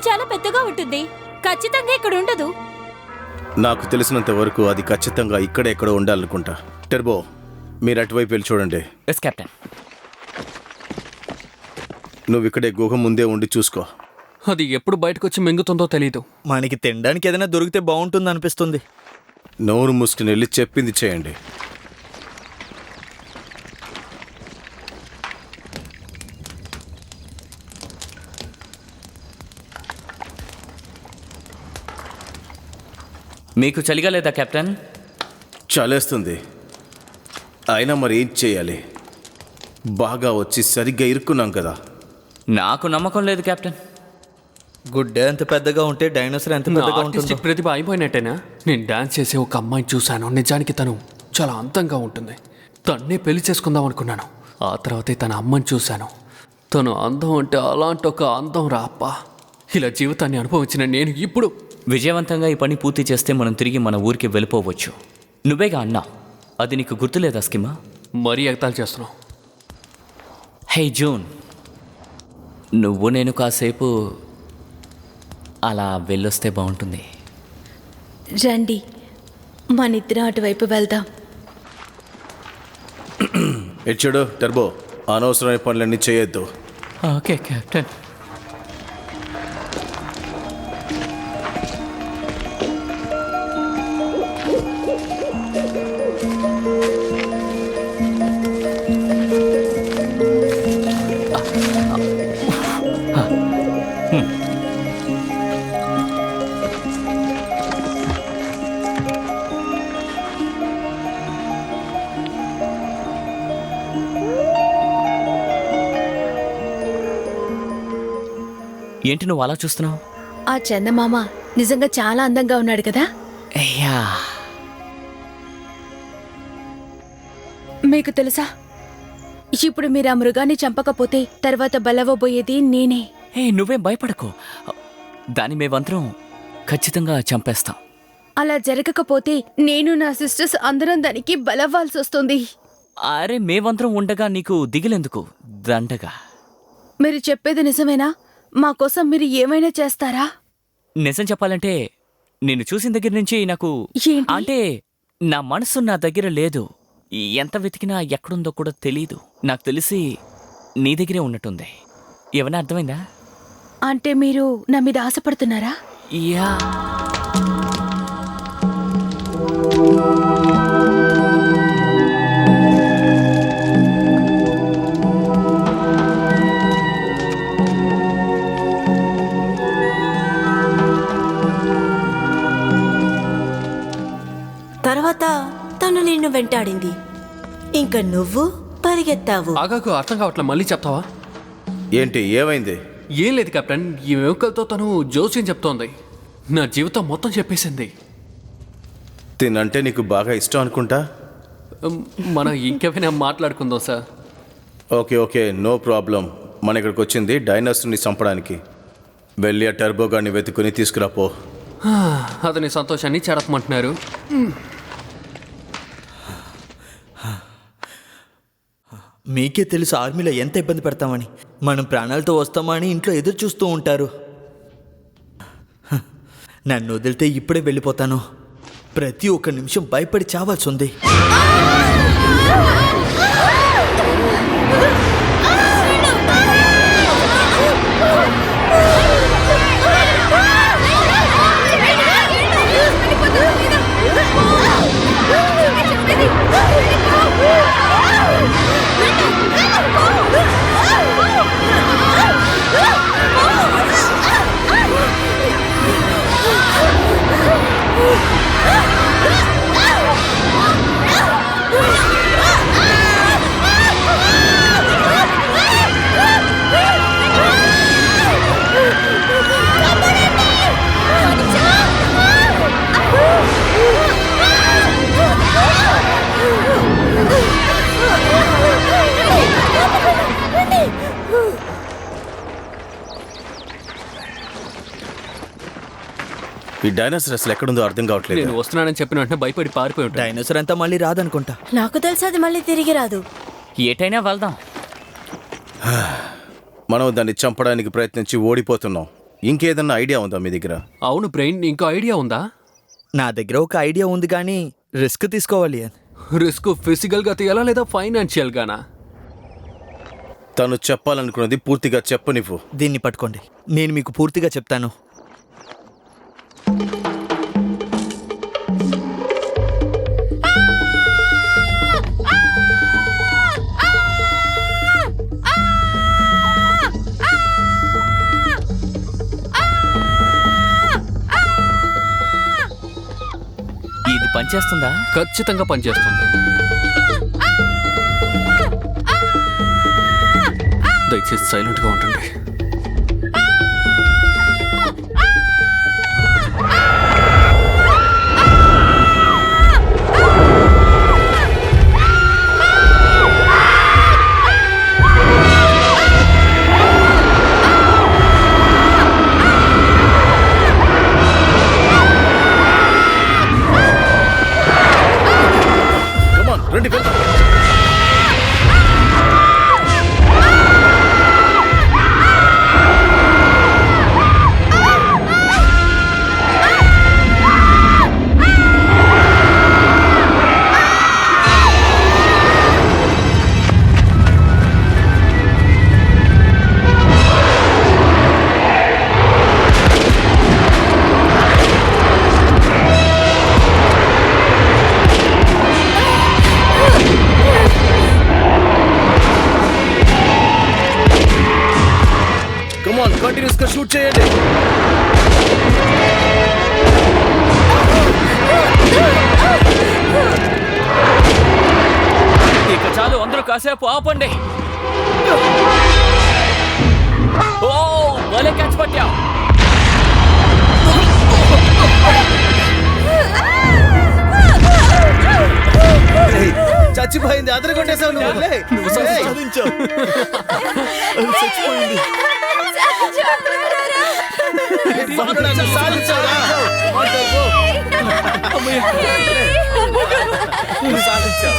చాలా పెద్దగా ఉంటుంది. ఖచ్చితంగా ఇక్కడ ఉండదు. నాకు తెలిసినంత వరకు అది ఖచ్చితంగా ఇక్కడ ఎక్కడో ఉండాలనుకుంటా. టెర్బో, మీరు అటువైపు వెళ్ళి చూడండి. Yes captain. నువ్వు ఇక్కడే గుహ ముందే ఉండి చూసుకో. అది ఎప్పుడు బయటకు వచ్చి మింగుతుందో తెలీదు. మనకి తినడానికి ఏదైనా దొరికితే బాగుంటుంది అనిపిస్తుంది. నోరు మూసుకుని వెళ్ళి చెప్పింది చేయండి. మీకు చలిగా లేదా కెప్టెన్? చలేస్తుంది. అయినా మరి ఏం చేయాలి? బాగా వచ్చి సరిగ్గా ఇరుక్కున్నాం కదా. నాకు నమ్మకం లేదు కెప్టెన్. గుడ్డే ఎంత పెద్దగా ఉంటే డైనోసార్ ఎంత నా పెద్దగా ఉంటుందో. ఆర్టిస్టిక్ ప్రతిభ అయిపోయినట్టేనా? నేను డాన్స్ చేసే ఒక అమ్మాయిని చూశాను. నిజానికి తను చాలా అందంగా ఉంటుంది. తన్నే పెళ్లి చేసుకుందాం అనుకున్నాను. ఆ తర్వాతే తన అమ్మని చూశాను. తను అందం అంటే అలాంటి ఒక అందం రా అప్పా. ఇలా జీవితాన్ని అనుభవించిన నేను ఇప్పుడు విజయవంతంగా ఈ పని పూర్తి చేస్తే మనం తిరిగి మన ఊరికి వెళ్ళిపోవచ్చు. నువ్వేగా అన్నా, అది నీకు గుర్తులేదా స్కిమా? మరీ ఎగతాలు చేస్తున్నావు. హే జూన్, నువ్వు నేను కాసేపు అలా వెళ్ళొస్తే బాగుంటుంది. రండి, మనిద్దరం అటువైపు వెళ్దాం. ఇచ్చాడు టర్బో, అనవసరమైన పనులన్నీ చేయొద్దు. Okay captain. ఏంటి నువ్వు అలా చూస్తున్నావు? ఆ చందమామ నిజంగా చాలా అందంగా ఉన్నాడు కదా. అయ్యా, మీకు తెలుసా, ఇప్పుడు మీరు ఆ మృగాన్ని చంపకపోతే తర్వాత బలవబోయేది నేనే. హే నువ్వేం భయపడకు, దాన్ని మేమందరం ఖచ్చితంగా చంపేస్తాం. అలా జరగకపోతే నేను నా సిస్టర్స్ అందరం దానికి బలవ్వాల్సి వస్తుంది. అరే మేమందరం ఉండగా నీకు దిగులెందుకు? దండగా. మీరు చెప్పేది నిజమేనా? మా కోసం మీరు ఏమైనా చేస్తారా? నిజం చెప్పాలంటే నిన్ను చూసిన దగ్గర నుంచి నాకు ఏంటి? అంటే నా మనసు నా దగ్గర లేదు. ఎంత వెతికినా ఎక్కడుందో కూడా తెలీదు. నాకు తెలిసి నీ దగ్గరే ఉన్నట్టుంది. ఏమైనా అర్థమైందా? అంటే మీరు నా మీద ఆశపడుతున్నారా? యా. తర్వాత తను నిన్ను వెంటాడింది. ఇంకా నువ్వు పరిగెత్తావు. ఆగాకు, అర్థం కావట్లే. మళ్ళీ చెప్తావా? ఏంటి, ఏమైంది? ఏం లేదు కెప్టెన్. ఈ వెనుకలతో తను జోస్యం చెప్తోంది. నా జీవితం మొత్తం చెప్పేసింది. తినంటే నీకు బాగా ఇష్టం అనుకుంటా. మనం ఇంకేమైనా మాట్లాడుకుందాం sir. Okay okay, no problem. మన ఇక్కడికి వచ్చింది డైనోసార్ని చంపడానికి. వెళ్ళి ఆ టర్బో గాడిని వెతుకుని తీసుకురాపో. అతని సంతోషాన్ని చెడపమంటున్నారు. మీకే తెలుసు ఆర్మీలో ఎంత ఇబ్బంది పడతామని. మనం ప్రాణాలతో వస్తామా అని ఇంట్లో ఎదురు చూస్తూ ఉంటారు. నన్ను వదిలితే ఇప్పుడే వెళ్ళిపోతాను. ప్రతి ఒక్క నిమిషం భయపడి చావాల్సి ఉంది. ఈ డైనోసార్ అసలు ఎక్కడుందో అర్థం కావట్లేదు. నేను వస్తున్నానని చెప్పిన వెంటనే భయపడి పారిపోయి ఉంటాను. డైనోసార్ అంతా మళ్ళీ రాదనుకుంటా. నాకు తెలిసి అది మళ్ళీ తిరిగి రాదు. ఏటైనా వెళ్దాం. మనం దాన్ని చంపడానికి ప్రయత్నించి ఓడిపోతున్నాం. ఇంకేదన్నా ఐడియా ఉందా మీ దగ్గర? అవును బ్రెయిన్, ఇంకో ఐడియా ఉందా? నా దగ్గర ఒక ఐడియా ఉంది కానీ రిస్క్ తీసుకోవాలి. రిస్క్ ఫిజికల్గా తీయాలా లేదా ఫైనాన్షియల్గానా? తను చెప్పాలనుకున్నది పూర్తిగా చెప్పనివ్వు. దీన్ని పట్టుకోండి, నేను మీకు పూర్తిగా చెప్తాను. పనిచేస్తుందా? ఖచ్చితంగా పనిచేస్తుంది. దయచేసి సైలెంట్గా ఉండండి. కమాన్ రండి వెళ్దాం. కమాన్ కంటిన్యూస్ గా షూట్ చేయండి. ఇక చాలు, అందరూ కాసేపు ఆపండి. ఓ భలే క్యాచ్ పట్టావు. ఏయ్, చచ్చిపోయింది అదరగొట్టేసావు నువ్వు. ఏయ్, సాధించావురా. సాధించావురా. సాధించావు.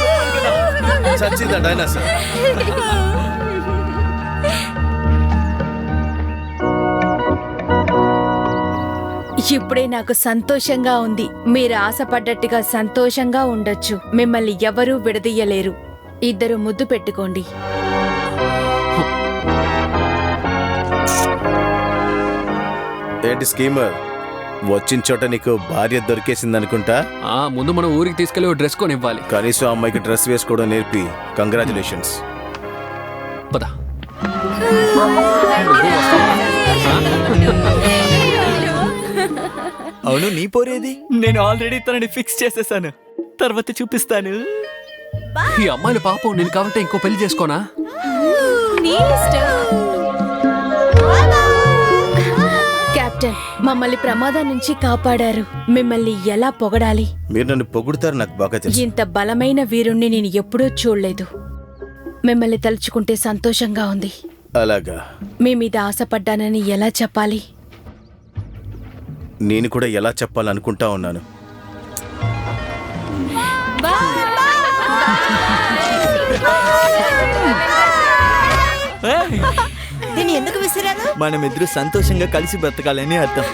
చచ్చిందా డైనాసర్? ఇప్పుడే నాకు సంతోషంగా ఉంది. మీరు ఆశపడ్డట్టుగా సంతోషంగా ఉండొచ్చు. మిమ్మల్ని ఎవరూ విడదీయలేరు. ఇద్దరు ముద్దు పెట్టుకోండి. ఏంటి స్కీమర్, వచ్చిన చోట నీకు భార్య దొరికేసిందనుకుంటా. ముందు మనం ఊరికి తీసుకెళ్ళి ఓ డ్రెస్ కొని ఇవ్వాలి. కనీసం ఆ అమ్మాయికి డ్రెస్ వేసుకోవడం నేర్పి కంగ్రాచులేషన్స్. పద. అవును, నీ పోరేది? నేను ఆల్రెడీ తనని ఫిక్స్ చేసేసాను, తర్వాత చూపిస్తాను. ఈ అమ్మాయిల పాపం, నేను కాబట్టి ఇంకో పెళ్లి చేసుకోనా? కెప్టెన్, మమ్మల్ని ప్రమాదం నుంచి కాపాడారు. మిమ్మల్ని ఎలా పొగడాలి? మీరు నన్ను పొగుడుతారు నాకు బాగా తెలుసు. ఇంత బలమైన వీరుణ్ణి నేను ఎప్పుడూ చూడలేదు. మిమ్మల్ని తలుచుకుంటే సంతోషంగా ఉంది. అలాగా? మీ మీద ఆశపడ్డానని ఎలా చెప్పాలి? నేను కూడా ఎలా చెప్పాలనుకుంటా ఉన్నాను. దీన్ని ఎందుకు విసిరాను? మనమిద్దరు సంతోషంగా కలిసి బ్రతకాలని అర్థం.